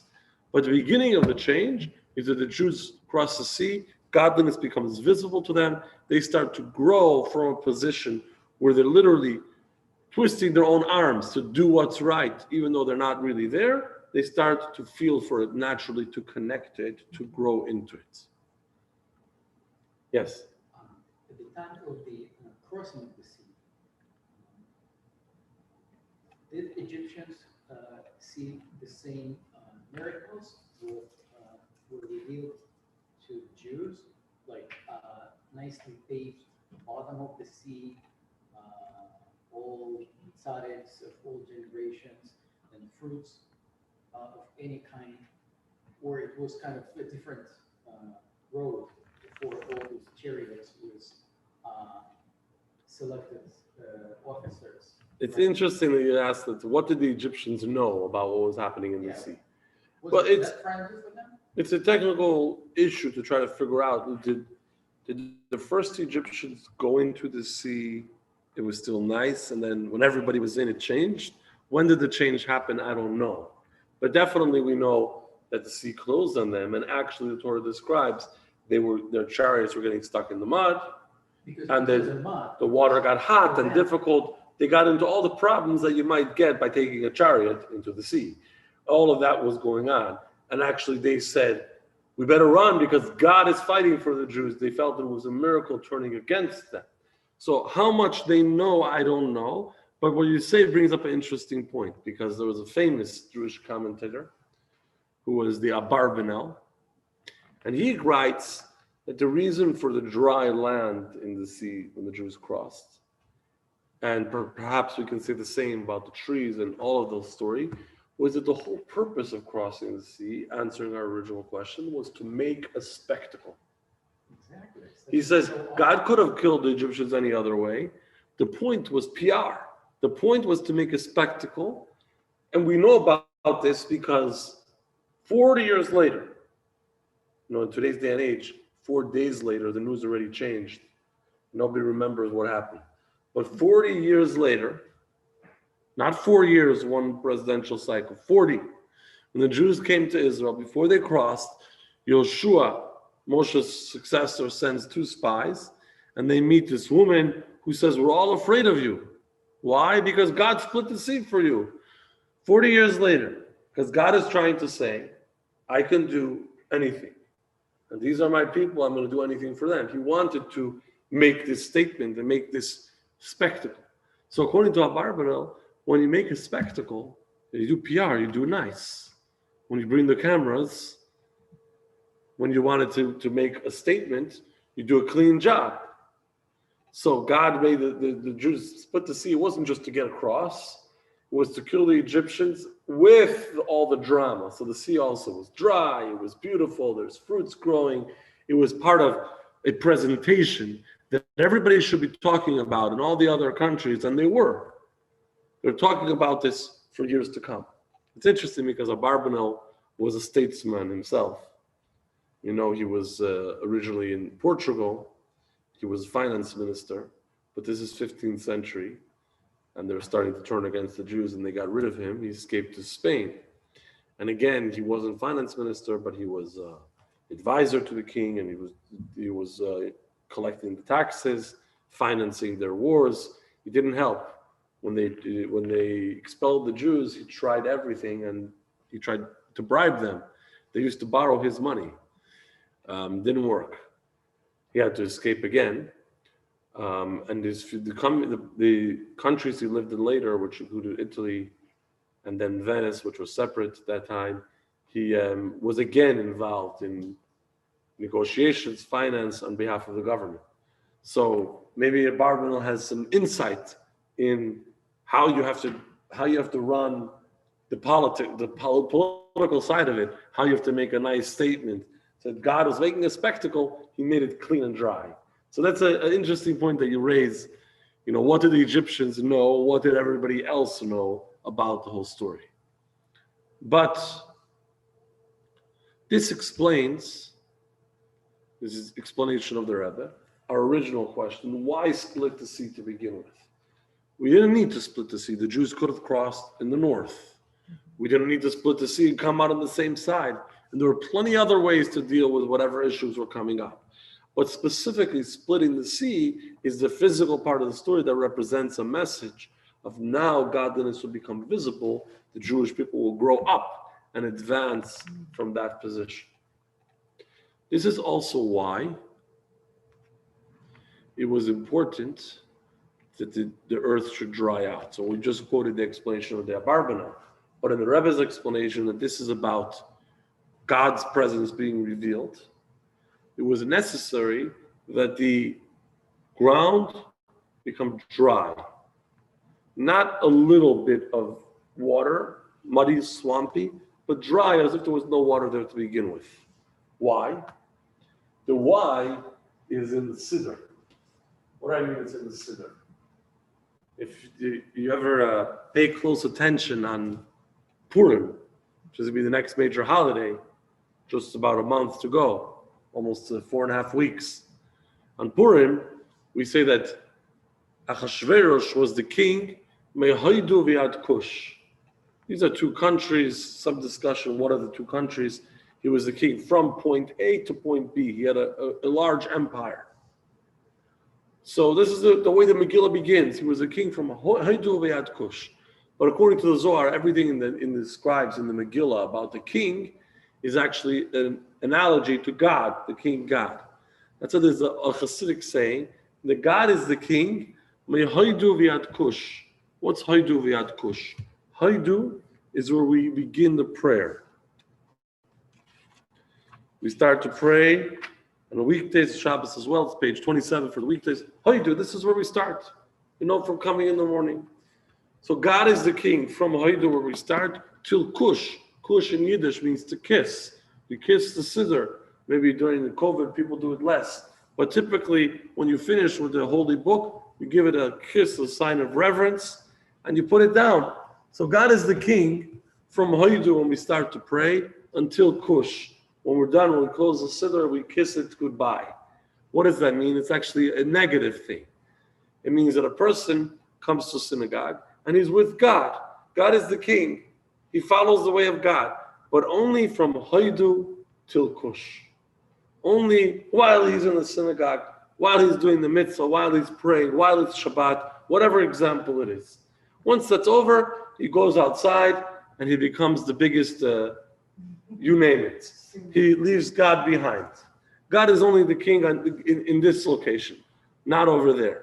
But the beginning of the change is that the Jews cross the sea, godliness becomes visible to them. They start to grow from a position where they're literally twisting their own arms to do what's right, even though they're not really there. They start to feel for it naturally, to connect to it, to grow into it. Yes? At the time of the crossing of the sea, did Egyptians see the same miracles that were revealed to Jews, like nicely paved bottom of the sea, all tzaddiks of all generations, and fruits of any kind, or it was kind of a different road for all those chariots was selected officers? It's interesting that you asked that. What did the Egyptians know about what was happening in the sea? But it's a technical issue to try to figure out. Did the first Egyptians go into the sea? It was still nice, and then when everybody was in, it changed. When did the change happen? I don't know. But definitely we know that the sea closed on them, and actually the Torah describes their chariots were getting stuck in the mud, and then the water got hot and difficult. They got into all the problems that you might get by taking a chariot into the sea. All of that was going on. And actually they said, we better run because God is fighting for the Jews. They felt it was a miracle turning against them. So how much they know, I don't know. But what you say brings up an interesting point, because there was a famous Jewish commentator who was the Abarbanel. And he writes that the reason for the dry land in the sea when the Jews crossed, and perhaps we can say the same about the trees and all of those stories, was that the whole purpose of crossing the sea, answering our original question, was to make a spectacle. Exactly. He says God could have killed the Egyptians any other way. The point was PR. The point was to make a spectacle. And we know about this because 40 years later, in today's day and age, 4 days later, the news already changed. Nobody remembers what happened. But 40 years later, not 4 years, one presidential cycle, 40, when the Jews came to Israel, before they crossed, Yoshua, Moshe's successor, sends 2 spies, and they meet this woman who says, we're all afraid of you. Why? Because God split the sea for you. 40 years later, because God is trying to say, I can do anything. And these are my people, I'm going to do anything for them. He wanted to make this statement and make this spectacle. So according to Abarbanel, when you make a spectacle, you do PR, you do nice. When you bring the cameras, when you wanted to make a statement, you do a clean job. So God made the Jews split the sea. It wasn't just to get across. It was to kill the Egyptians with all the drama. So the sea also was dry. It was beautiful. There's fruits growing. It was part of a presentation that everybody should be talking about in all the other countries, and they were. They're talking about this for years to come. It's interesting because Abarbanel was a statesman himself. You know, he was originally in Portugal. He was finance minister, but this is 15th century, and they're starting to turn against the Jews, and they got rid of him. He escaped to Spain. And again, he wasn't finance minister, but he was advisor to the king, and he was collecting the taxes, financing their wars. He didn't help. When they expelled the Jews, he tried everything, and he tried to bribe them. They used to borrow his money. Didn't work. He had to escape again. And the countries he lived in later, which included Italy and then Venice, which was separate at that time, he was again involved in negotiations, finance on behalf of the government. So maybe Abarbanel has some insight in how you have to run the political side of it, how you have to make a nice statement. So God was making a spectacle, he made it clean and dry. So that's an interesting point that you raise. You know, what did the Egyptians know? What did everybody else know about the whole story? But this explains, this is explanation of the Rebbe, our original question, why split the sea to begin with? We didn't need to split the sea. The Jews could have crossed in the north. We didn't need to split the sea and come out on the same side. And there were plenty other ways to deal with whatever issues were coming up. But specifically, splitting the sea is the physical part of the story that represents a message of now godliness will become visible. The Jewish people will grow up and advance from that position. This is also why it was important that the earth should dry out. So we just quoted the explanation of the Abarbanel. But in the Rebbe's explanation that this is about God's presence being revealed, it was necessary that the ground become dry. Not a little bit of water, muddy, swampy, but dry as if there was no water there to begin with. Why? The why is in the Siddur. What do I mean it's in the Siddur? If you ever pay close attention on Purim, which is going to be the next major holiday, just about a month to go, almost 4.5 weeks. On Purim, we say that Achashverosh was the king, Mehoidu v'Yad Kush. These are 2 countries, some discussion, what are the 2 countries? He was the king from point A to point B. He had a large empire. So this is the way the Megillah begins. He was a king from Hoidu v'Yad Kush. But according to the Zohar, everything in the scribes in the Megillah about the king is actually an analogy to God, the king God. That's why there's a Hasidic saying, that God is the king, Hoidu v'Yad Kush. What's Hoidu v'Yad Kush? Hoidu is where we begin the prayer. We start to pray on the weekdays, Shabbos as well. It's page 27 for the weekdays. Hoidu, this is where we start. You know, from coming in the morning. So God is the king from Hoidu, where we start, till Kush. Kush in Yiddish means to kiss. You kiss the Siddur. Maybe during the COVID, people do it less. But typically, when you finish with the holy book, you give it a kiss, a sign of reverence, and you put it down. So God is the king from Hoidu when we start to pray until Kush. When we're done, when we close the Siddur, we kiss it goodbye. What does that mean? It's actually a negative thing. It means that a person comes to synagogue and he's with God. God is the king. He follows the way of God, but only from Haidu till Kush. Only while he's in the synagogue, while he's doing the mitzvah, while he's praying, while it's Shabbat, whatever example it is. Once that's over, he goes outside and he becomes the biggest, you name it. He leaves God behind. God is only the king in this location, not over there.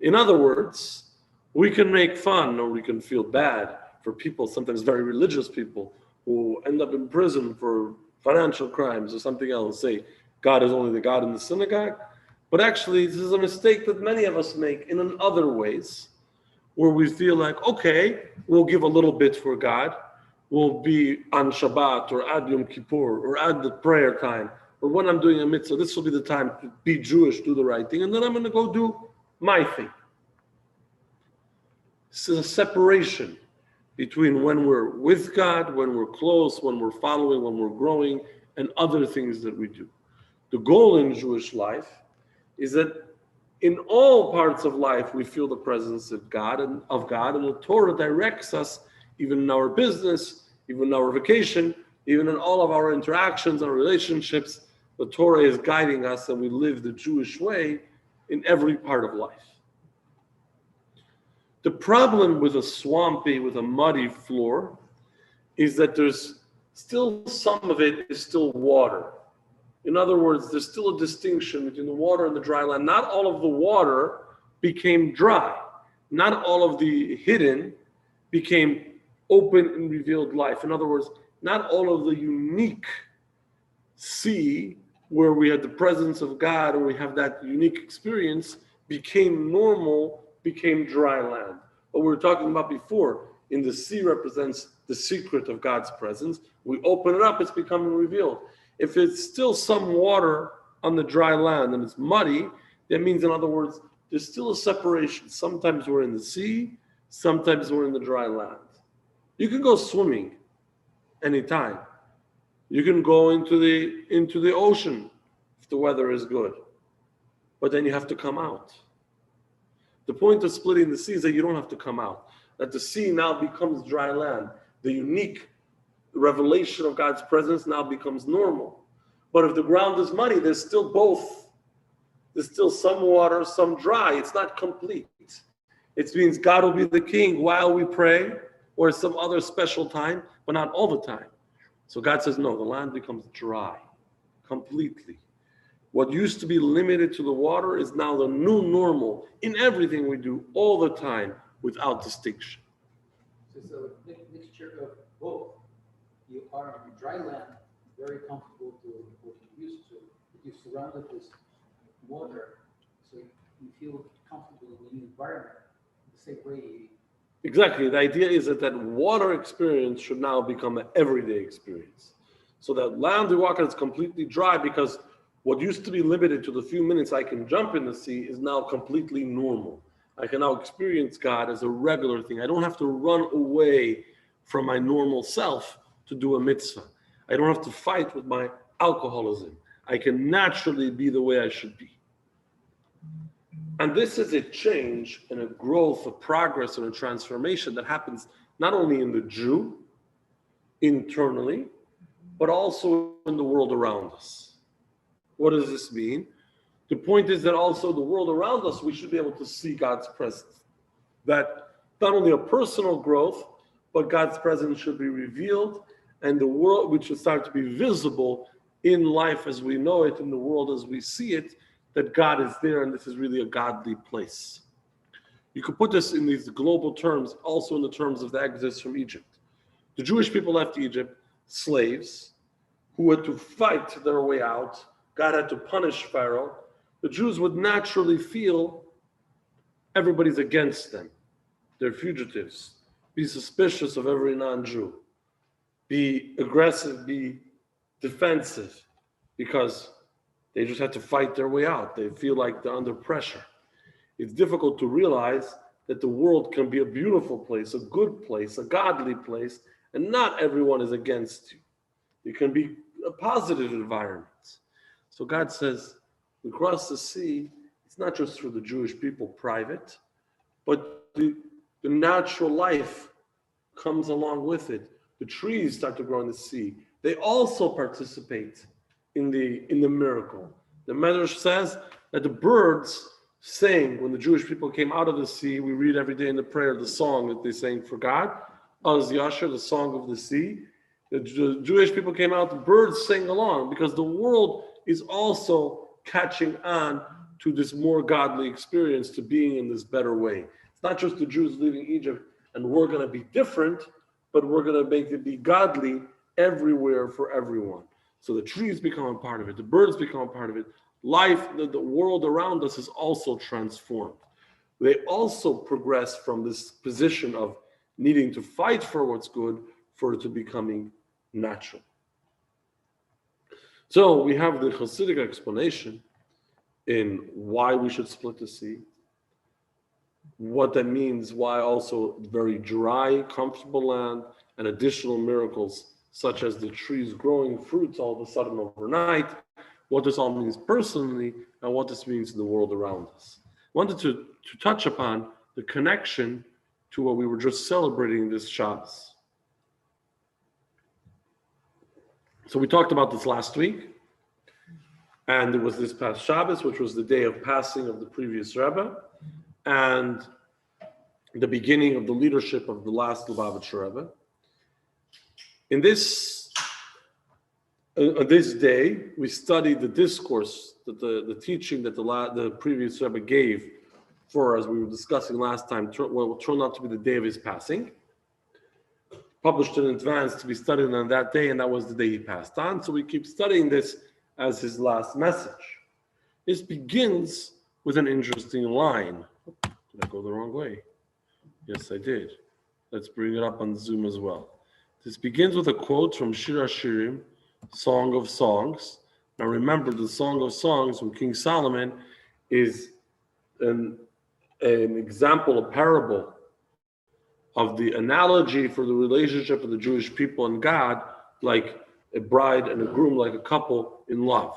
In other words, we can make fun or we can feel bad for people, sometimes very religious people, who end up in prison for financial crimes or something else, say God is only the God in the synagogue. But actually, this is a mistake that many of us make in other ways, where we feel like, okay, we'll give a little bit for God. We'll be on Shabbat or at Yom Kippur or at the prayer time, or when I'm doing a mitzvah, this will be the time to be Jewish, do the right thing, and then I'm going to go do my thing. This is a separation between when we're with God, when we're close, when we're following, when we're growing, and other things that we do. The goal in Jewish life is that in all parts of life we feel the presence of God, and the Torah directs us, even in our business, even in our vacation, even in all of our interactions and relationships. The Torah is guiding us, and we live the Jewish way in every part of life. The problem with with a muddy floor is that there's still some of it is still water. In other words, there's still a distinction between the water and the dry land. Not all of the water became dry. Not all of the hidden became open and revealed life. In other words, not all of the unique sea where we had the presence of God and we have that unique experience became normal, became dry land. What we were talking about before, in the sea represents the secret of God's presence. We open it up, it's becoming revealed. If it's still some water on the dry land and it's muddy, that means, in other words, there's still a separation. Sometimes we're in the sea, sometimes we're in the dry land. You can go swimming anytime. You can go into the ocean if the weather is good. But then you have to come out. The point of splitting the sea is that you don't have to come out. That the sea now becomes dry land. The unique revelation of God's presence now becomes normal. But if the ground is muddy, there's still both. There's still some water, some dry. It's not complete. It means God will be the king while we pray, or some other special time, but not all the time. So God says, no, the land becomes dry completely. What used to be limited to the water is now the new normal in everything we do all the time without distinction. So it's a mixture of both. You are on dry land, very comfortable to what you're used to. But you're surrounded with water, so you feel comfortable in the new environment. The same way. Exactly. The idea is that water experience should now become an everyday experience. So that land we walk on is completely dry because what used to be limited to the few minutes I can jump in the sea is now completely normal. I can now experience God as a regular thing. I don't have to run away from my normal self to do a mitzvah. I don't have to fight with my alcoholism. I can naturally be the way I should be. And this is a change and a growth, a progress, and a transformation that happens not only in the Jew, internally, but also in the world around us. What does this mean? The point is that also the world around us, we should be able to see God's presence. That not only a personal growth, but God's presence should be revealed, and the world, which should start to be visible in life as we know it, in the world as we see it, that God is there, and this is really a godly place. You could put this in these global terms, also in the terms of the exodus from Egypt. The Jewish people left Egypt, slaves, who had to fight their way out. God had to punish Pharaoh. The Jews would naturally feel everybody's against them. They're fugitives. Be suspicious of every non-Jew. Be aggressive, be defensive, because they just had to fight their way out. They feel like they're under pressure. It's difficult to realize that the world can be a beautiful place, a good place, a godly place, and not everyone is against you. It can be a positive environment. So God says, we cross the sea. It's not just for the Jewish people private, but the natural life comes along with it. The trees start to grow in the sea. They also participate in the miracle. The Medrash says that the birds sang when the Jewish people came out of the sea. We read every day in the prayer the song that they sang for God, Az Yasher, the song of the sea. The Jewish people came out, the birds sang along because the world is also catching on to this more godly experience, to being in this better way. It's not just the Jews leaving Egypt and we're going to be different, but we're going to make it be godly everywhere for everyone. So the trees become a part of it, the birds become a part of it. Life, the world around us is also transformed. They also progress from this position of needing to fight for what's good for it to becoming natural. So we have the Hasidic explanation in why we should split the sea, what that means, why also very dry, comfortable land, and additional miracles such as the trees growing fruits all of a sudden overnight, what this all means personally, and what this means in the world around us. I wanted to touch upon the connection to what we were just celebrating this Shabbos. So we talked about this last week, and there was this past Shabbos, which was the day of passing of the previous Rebbe, and the beginning of the leadership of the last Lubavitcher Rebbe. In this day, we studied the discourse, that the teaching that the previous Rebbe gave for, as we were discussing last time, what turned out to be the day of his passing. Published in advance to be studied on that day, and that was the day he passed on. So we keep studying this as his last message. This begins with an interesting line. Did I go the wrong way? Yes, I did. Let's bring it up on Zoom as well. This begins with a quote from Shir HaShirim, Song of Songs. Now remember, the Song of Songs from King Solomon is an example, a parable of the analogy for the relationship of the Jewish people and God, like a bride and a groom, like a couple in love.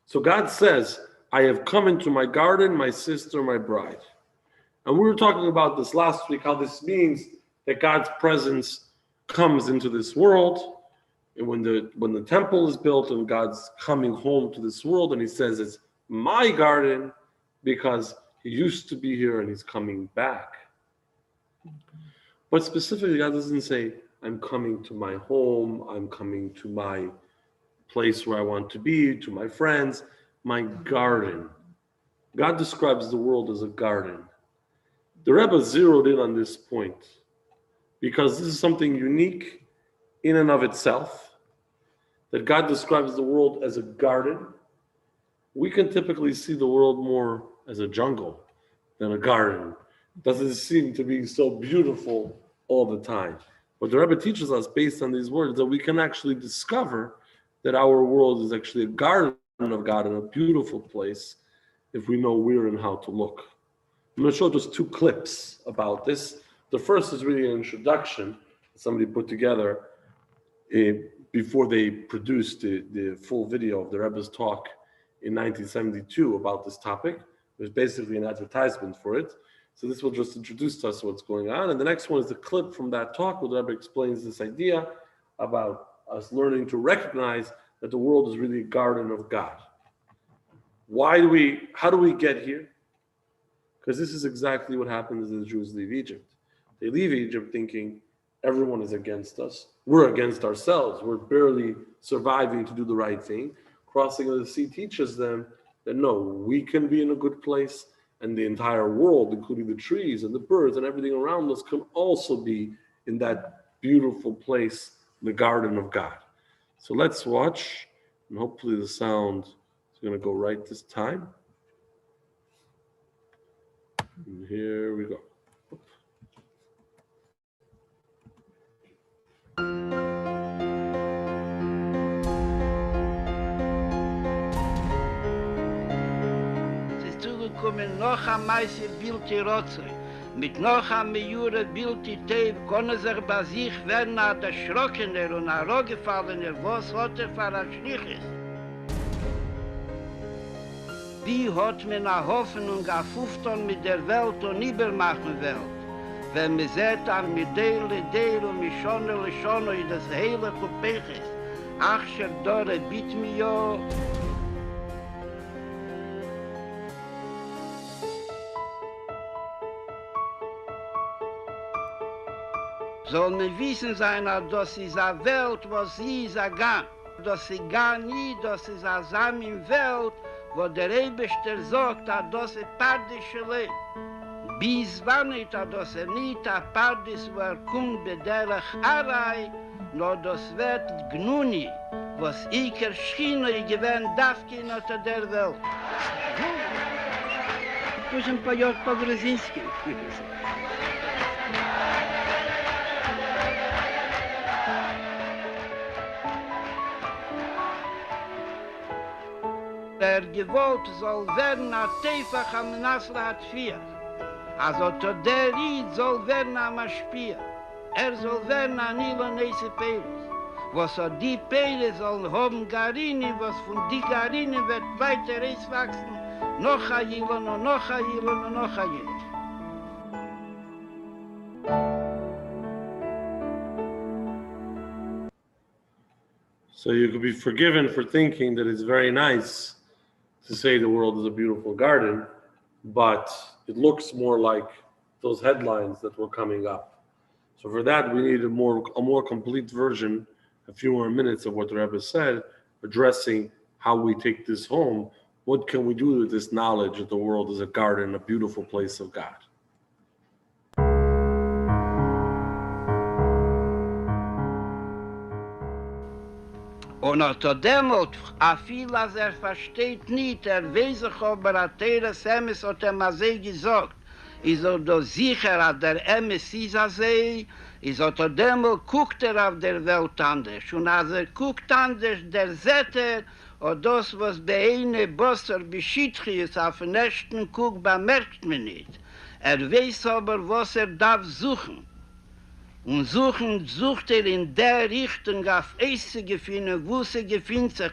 So God says, I have come into my garden, my sister, my bride. And we were talking about this last week, how this means that God's presence comes into this world. And when the temple is built and God's coming home to this world, and he says it's my garden because he used to be here and he's coming back. But specifically, God doesn't say, I'm coming to my home, I'm coming to my place where I want to be, to my friends, my garden. God describes the world as a garden. The Rebbe zeroed in on this point because this is something unique in and of itself, that God describes the world as a garden. We can typically see the world more as a jungle than a garden. It doesn't seem to be so beautiful all the time. But the Rebbe teaches us, based on these words, that we can actually discover that our world is actually a garden of God and a beautiful place if we know where and how to look. I'm going to show just two clips about this. The first is really an introduction somebody put together before they produced the full video of the Rebbe's talk in 1972 about this topic. It was basically an advertisement for it. So this will just introduce us to what's going on. And the next one is the clip from that talk where the Rebbe explains this idea about us learning to recognize that the world is really a garden of God. How do we get here? Because this is exactly what happens as the Jews leave Egypt. They leave Egypt thinking everyone is against us. We're against ourselves. We're barely surviving to do the right thing. Crossing of the sea teaches them that no, we can be in a good place, and the entire world, including the trees and the birds and everything around us, can also be in that beautiful place, the garden of God. So let's watch, and hopefully the sound is going to go right this time. And here we go. Zugekommen noch am meisten Bilti Rotzoi. Mit noch am Jure Bilti Teib können sich bei sich werden hat erschrockener und herangefallener, was hat für ein Schliches. Wie hat man eine Hoffnung auf Hufton mit der Welt und übermachen Welt? Wenn man sieht, an mit Deil und mit Schone, das Heile Kupeches, ach, Dore, bitt mir ja. Soll man wissen sein, dass es eine Welt, wo sie ist, dass sie gar nie, dass es eine Samen-Welt, wo der Eberster sagt, dass es Pardische lebt. Bis wann nicht, dass nicht ein Pardis, wo kommt bei der Arai, nur das wird Gnuni, was Iker Schiene gewinnt, darf gehen unter der Welt. Пусть он поет по-грузински. Der gewollt soll werden a Teifach am Nasra hat vier. Also to der Ried soll werden am Aspir. Soll werden an Ila Neise Peres. Was hat die Peres sollen haben Garini, was von die Garini wird weiter wachsen. Noch a Jilon und noch a Jilon und noch a Jilon. So you could be forgiven for thinking that it's very nice to say the world is a beautiful garden, but it looks more like those headlines that were coming up. So for that, we need a more complete version, a few more minutes of what the Rebbe said, addressing how we take this home. What can we do with this knowledge that the world is a garden, a beautiful place of God? Und unter demut, a viel als versteht nicht, weiß ich aber, a Teres Emes hat mal sehr gesagt, ist doch sicher, dass der Emes ist a See, ist unter demut, guckt auf der Welt anders. Und als guckt anders, der Setter, und das, was bei einer Bosser beschiedlich ist, auf den nächsten Guck, bemerkt man nicht. Weiß aber, was darf suchen. Und sucht in der Richtung auf Eise gefunden, wo sie gefunden sich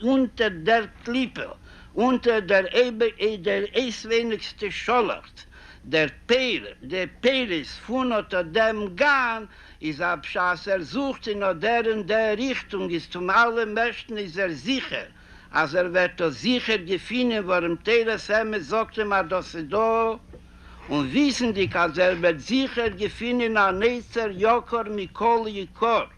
unter der Klippe, unter der eiswenigste Scholert. Der Peres von unter dem Garn ist abschaß, sucht in der Richtung, ist zum allermeisten ist sicher. Also wird sicher gefunden, warum Teres Emes sagte mal, dass da und wissen die, als wird sicher gefunden an Nezer Jokor Mikol Jikor.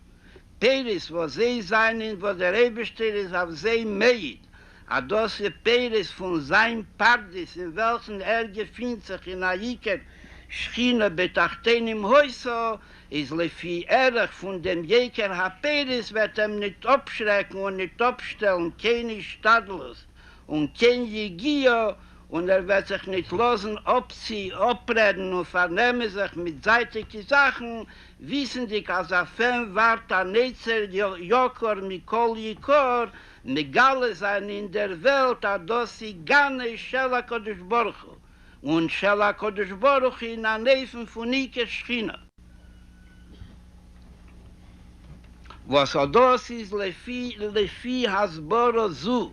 Peres, wo sie sein, wo der Ebersteher ist auf sie meid. A das Peres von sein Pardis, in welchen gefindt sich in Aiker Schiene betachten im Häuser, ist lefi Erich von dem Jäger Peres wird ihm nicht abschrecken und nicht abstellen, keine Stadlos und kein Jegio, und wird sich nicht losen, abreden und vernehmen sich mit seitigen Sachen, wissen die, als Fan wart an Nezer Jokor Mikol Jikor, Megale sein in der Welt, dass sie gerne Shela Kodesh Baruch Hu. Und Shela Kodesh Baruch Hu in der Neven von Ike Schiene. Was das ist, lefi Hasboro zu,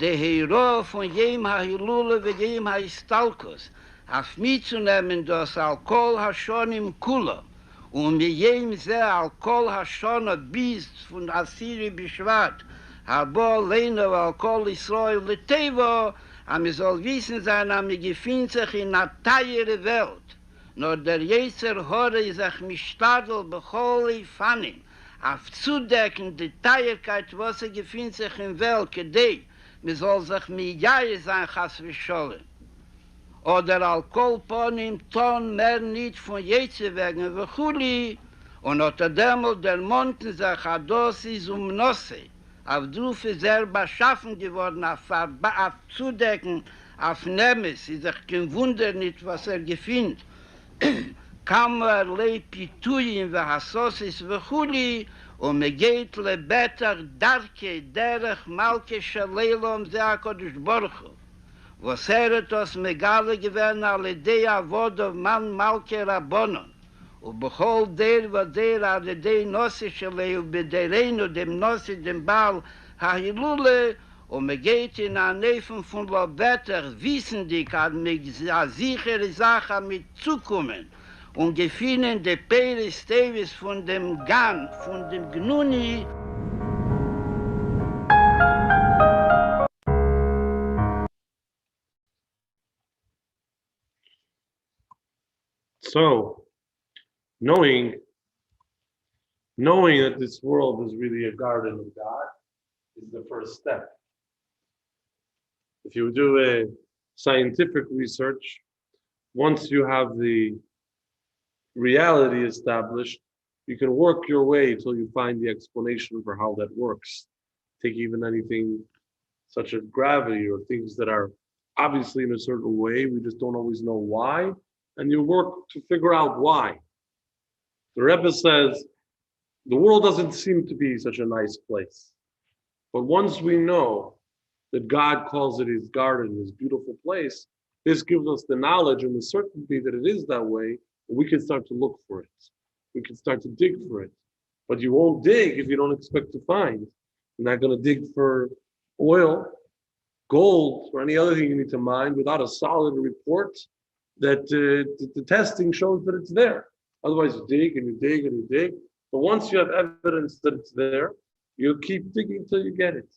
der Hero von jem ha-Hilule und jem ha-Istalkos, auf mitzunehmen das Alkohol ha-Schon im Kula, und mit jem sehr Alkohol ha-Schon bis von Assyri beschwart, ha-Bo alleine Alkohol Israel letevo, am soll wissen sein, am gefindt sich in einer teure Welt, nur der Jeser Hore ist sich mischtadel becholi Fanim, auf zudecken die Teierkeit, was gefindt sich in Welt, gedei, mir soll sich mit Jahe sein, Chas V'Sholem. Oder Alkoholponim ton mehr nicht von Jetze wegen V'Chuli, und unter demol der Monten sich Ados ist Nosse, auf Drufe selber schaffen geworden, auf Zudecken, auf Nemes, ist sich kein Wunder nicht, was gefindt. Kam Pituyin V'Hasosis V'Chuli, und mir geht lebeter darke derech malke Shalelom ze HaKadosh Baruch Hu. Was hat das Megale gewähren alle die Avodov man malke Rabbonon. Und bechol der, wo der alle die Nosse Shaleu bederein und dem Nosse dem Baal ha-Hilule Und man geht in einen Neffen von Lobetter, wissen die, kann mit einer sichere Sache mit zukommen. Und gefunden die Peres Tevis von dem Gan, von dem Gnuni. So, knowing that this world is really a garden of God is the first step. If you do a scientific research, once you have the reality established, you can work your way till you find the explanation for how that works. Take even anything such as gravity or things that are obviously in a certain way, we just don't always know why, and you work to figure out why. The Rebbe says, the world doesn't seem to be such a nice place. But once we know that God calls it his garden, his beautiful place, this gives us the knowledge and the certainty that it is that way, and we can start to look for it. We can start to dig for it. But you won't dig if you don't expect to find. You're not going to dig for oil, gold, or any other thing you need to mine without a solid report that the testing shows that it's there. Otherwise, you dig and you dig and you dig. But once you have evidence that it's there, you'll keep digging till you get it.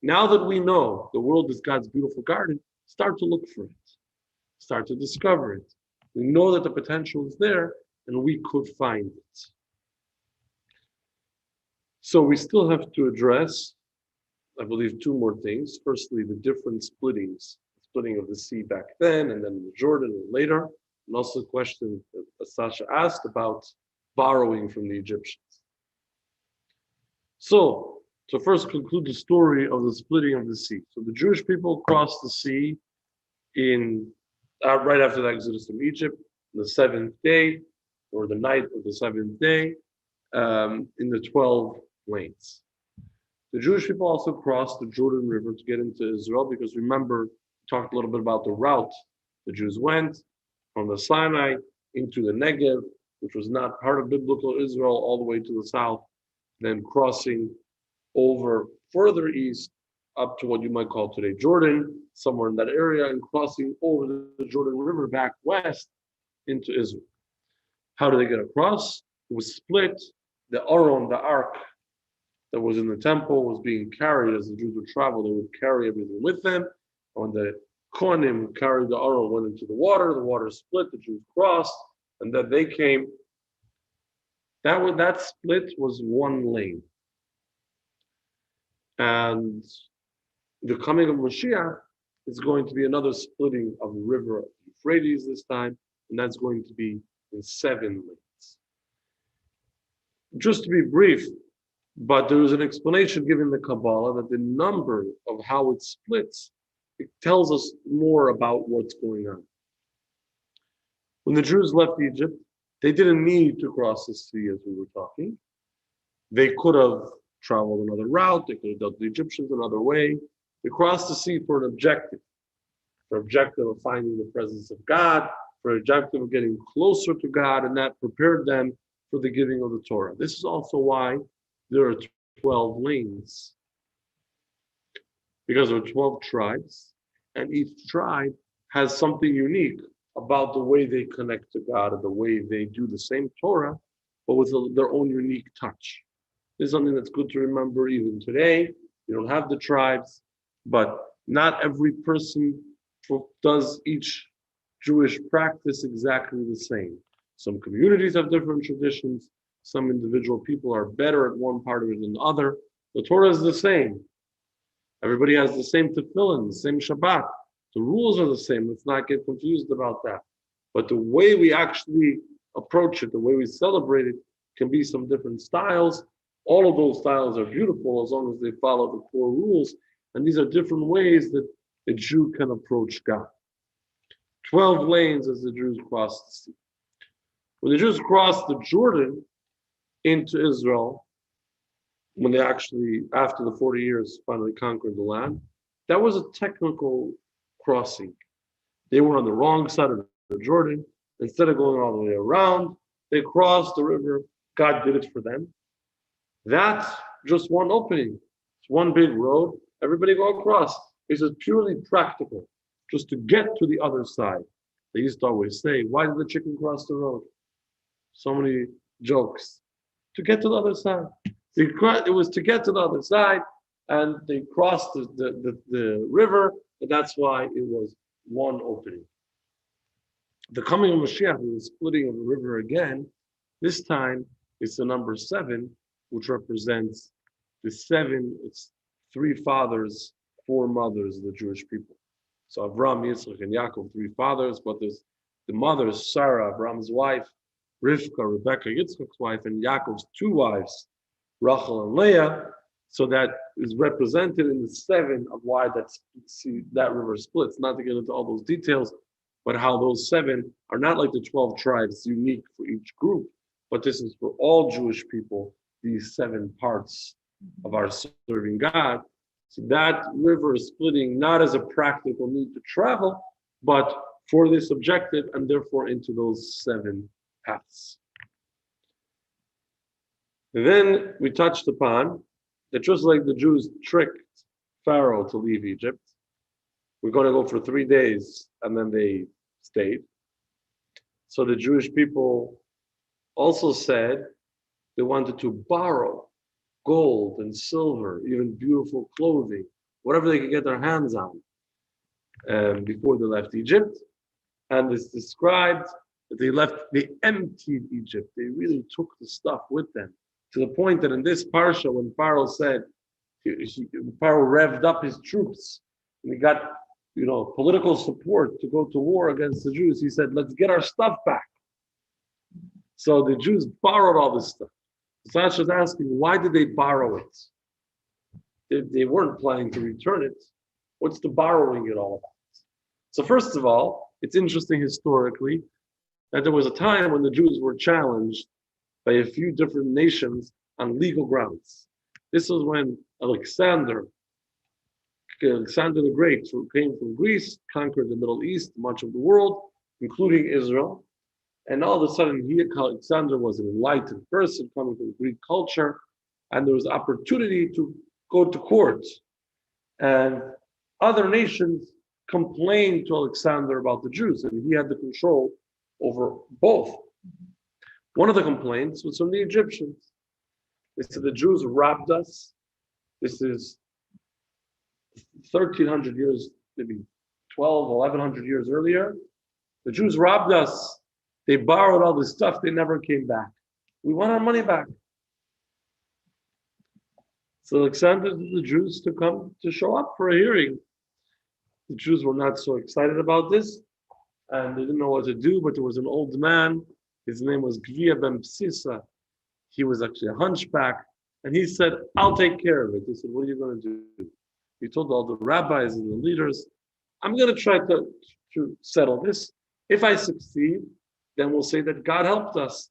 Now that we know the world is God's beautiful garden, start to look for it. Start to discover it. We know that the potential is there and we could find it. So we still have to address, I believe, two more things. Firstly, the different splittings, splitting of the sea back then and then the Jordan and later. And also the question that Sasha asked about borrowing from the Egyptians. So, to first conclude the story of the splitting of the sea. So the Jewish people crossed the sea in right after the Exodus from Egypt, the seventh day, or the night of the seventh day, in the 12 lanes. The Jewish people also crossed the Jordan River to get into Israel, because remember, we talked a little bit about the route the Jews went from the Sinai into the Negev, which was not part of biblical Israel, all the way to the south, then crossing over further east up to what you might call today Jordan, somewhere in that area, and crossing over the Jordan River back west into Israel. How did they get across? It was split. The Aron, the ark that was in the temple, was being carried as the Jews would travel. They would carry everything with them. When the Kohanim carried the Aron, went into the water split, the Jews crossed, and then they came. That split was one lane. And the coming of Mashiach is going to be another splitting of the river Euphrates this time, and that's going to be in 7 lanes. Just to be brief, but there is an explanation given in the Kabbalah that the number of how it splits, it tells us more about what's going on. When the Jews left Egypt, they didn't need to cross the sea as we were talking. They could have traveled another route. They could have dealt with the Egyptians another way. They crossed the sea for an objective of finding the presence of God, for an objective of getting closer to God, and that prepared them for the giving of the Torah. This is also why there are 12 lanes, because there are 12 tribes, and each tribe has something unique about the way they connect to God and the way they do the same Torah, but with their own unique touch. This is something that's good to remember even today. You don't have the tribes, but not every person does each Jewish practice exactly the same. Some communities have different traditions. Some individual people are better at one part of it than the other. The Torah is the same. Everybody has the same tefillin, the same Shabbat. The rules are the same. Let's not get confused about that. But the way we actually approach it, the way we celebrate it, can be some different styles. All of those styles are beautiful as long as they follow the core rules. And these are different ways that a Jew can approach God. 12 lanes as the Jews crossed the sea. When the Jews crossed the Jordan into Israel, when they actually, after the 40 years, finally conquered the land, that was a technical crossing. They were on the wrong side of the Jordan. Instead of going all the way around, they crossed the river. God did it for them. That's just one opening. It's one big road. Everybody go across. This is purely practical, just to get to the other side. They used to always say, why did the chicken cross the road? So many jokes. To get to the other side. It was to get to the other side, and they crossed the river, and that's why it was one opening. The coming of Mashiach, the splitting of the river again, this time it's the number 7, which represents the 7, it's 3 fathers, 4 mothers of the Jewish people. So Avram, Yitzchak, and Yaakov, 3 fathers, but there's the mothers, Sarah, Avram's wife, Rivka, Rebecca, Yitzchak's wife, and Yaakov's 2 wives, Rachel and Leah. So that is represented in the 7 of why that river splits. Not to get into all those details, but how those 7 are not like the 12 tribes, unique for each group, but this is for all Jewish people, these 7 parts of our serving God. So that river is splitting not as a practical need to travel, but for this objective, and therefore into those 7 paths. And then we touched upon that just like the Jews tricked Pharaoh to leave Egypt, we're going to go for 3 days, and then they stayed. So the Jewish people also said they wanted to borrow gold and silver, even beautiful clothing, whatever they could get their hands on, before they left Egypt. And it's described that they emptied Egypt. They really took the stuff with them, to the point that in this parsha, when Pharaoh said, Pharaoh revved up his troops, and he got political support to go to war against the Jews, he said, let's get our stuff back. So the Jews borrowed all this stuff. Sasha is asking, why did they borrow it? They weren't planning to return it. What's the borrowing it all about? So first of all, it's interesting historically that there was a time when the Jews were challenged by a few different nations on legal grounds. This was when Alexander the Great, who came from Greece, conquered the Middle East, much of the world, including Israel. And all of a sudden, Alexander was an enlightened person coming from Greek culture, and there was opportunity to go to court. And other nations complained to Alexander about the Jews, and he had the control over both. One of the complaints was from the Egyptians. They said the Jews robbed us. This is 1,300 years, maybe 1,100 years earlier. The Jews robbed us. They borrowed all this stuff. They never came back. We want our money back. So Alexander told the Jews to come to show up for a hearing. The Jews were not so excited about this, and they didn't know what to do, but there was an old man. His name was Gvia ben Psisa. He was actually a hunchback, and he said, I'll take care of it. They said, what are you going to do? He told all the rabbis and the leaders, I'm going to try to settle this. If I succeed, then we'll say that God helped us.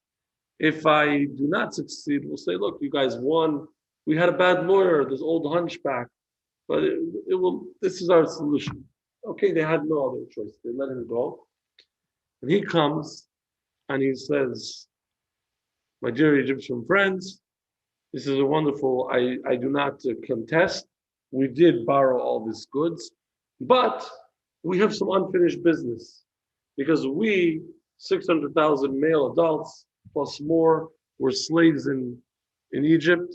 If I do not succeed, we'll say, look, you guys won. We had a bad lawyer, this old hunchback, but this is our solution. Okay, they had no other choice. They let him go. And he comes and he says, my dear Egyptian friends, this is a wonderful, I do not contest. We did borrow all these goods, but we have some unfinished business because we, 600,000 male adults plus more, were slaves in Egypt.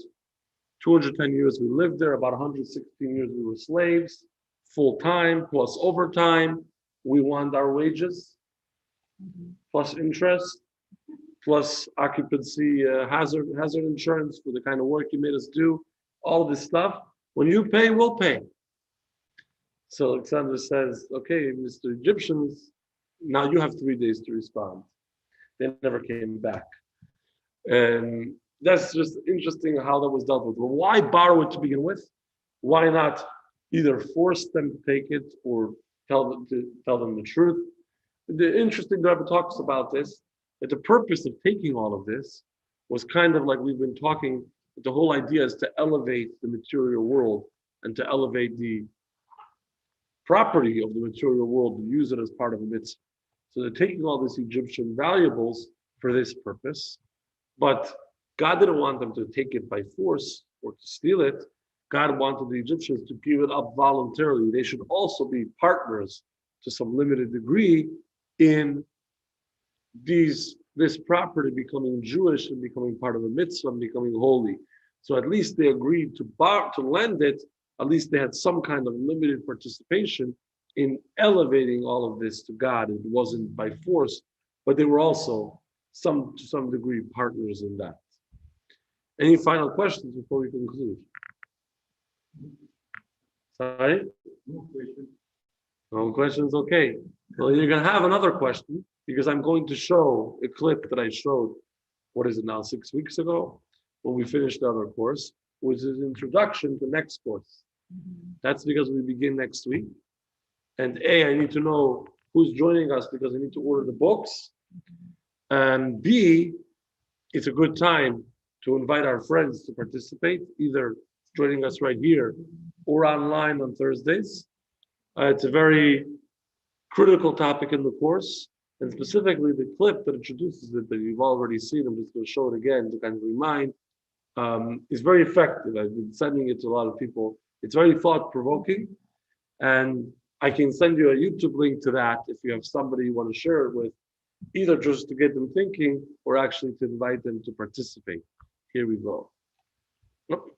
210 years we lived there, about 116 years we were slaves, full time plus overtime. We want our wages, plus interest, plus occupancy hazard insurance for the kind of work you made us do, all this stuff. When you pay, we'll pay. So Alexander says, okay, Mr. Egyptians, now you have 3 days to respond. They never came back. And that's just interesting how that was dealt with. Well, why borrow it to begin with? Why not either force them to take it or tell them the truth? The interesting Rebbe talks about this, that the purpose of taking all of this was kind of like we've been talking, the whole idea is to elevate the material world and to elevate the property of the material world and use it as part of a mitzvah. So they're taking all these Egyptian valuables for this purpose, but God didn't want them to take it by force or to steal it. God wanted the Egyptians to give it up voluntarily. They should also be partners to some limited degree in this property becoming Jewish and becoming part of a mitzvah and becoming holy. So at least they agreed to lend it. At least they had some kind of limited participation in elevating all of this to God. It wasn't by force, but they were also to some degree partners in that. Any final questions before we conclude? Sorry? No questions? Okay. Well, you're going to have another question because I'm going to show a clip that I showed, 6 weeks ago, when we finished the other course, which is introduction to next course. That's because we begin next week. And A, I need to know who's joining us because I need to order the books. And B, it's a good time to invite our friends to participate, either joining us right here or online on Thursdays. It's a very critical topic in the course, and specifically the clip that introduces it that you've already seen, I'm just going to show it again to kind of remind, is very effective. I've been sending it to a lot of people. It's very thought-provoking, and I can send you a YouTube link to that if you have somebody you want to share it with, either just to get them thinking or actually to invite them to participate. Here we go. Oop.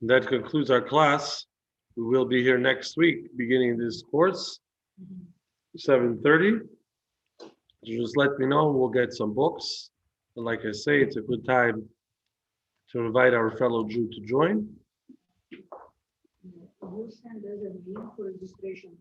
That concludes our class. We will be here next week, beginning this course, 7:30. Just let me know, we'll get some books. And like I say, it's a good time to invite our fellow Jew to join. You send us a link for registration.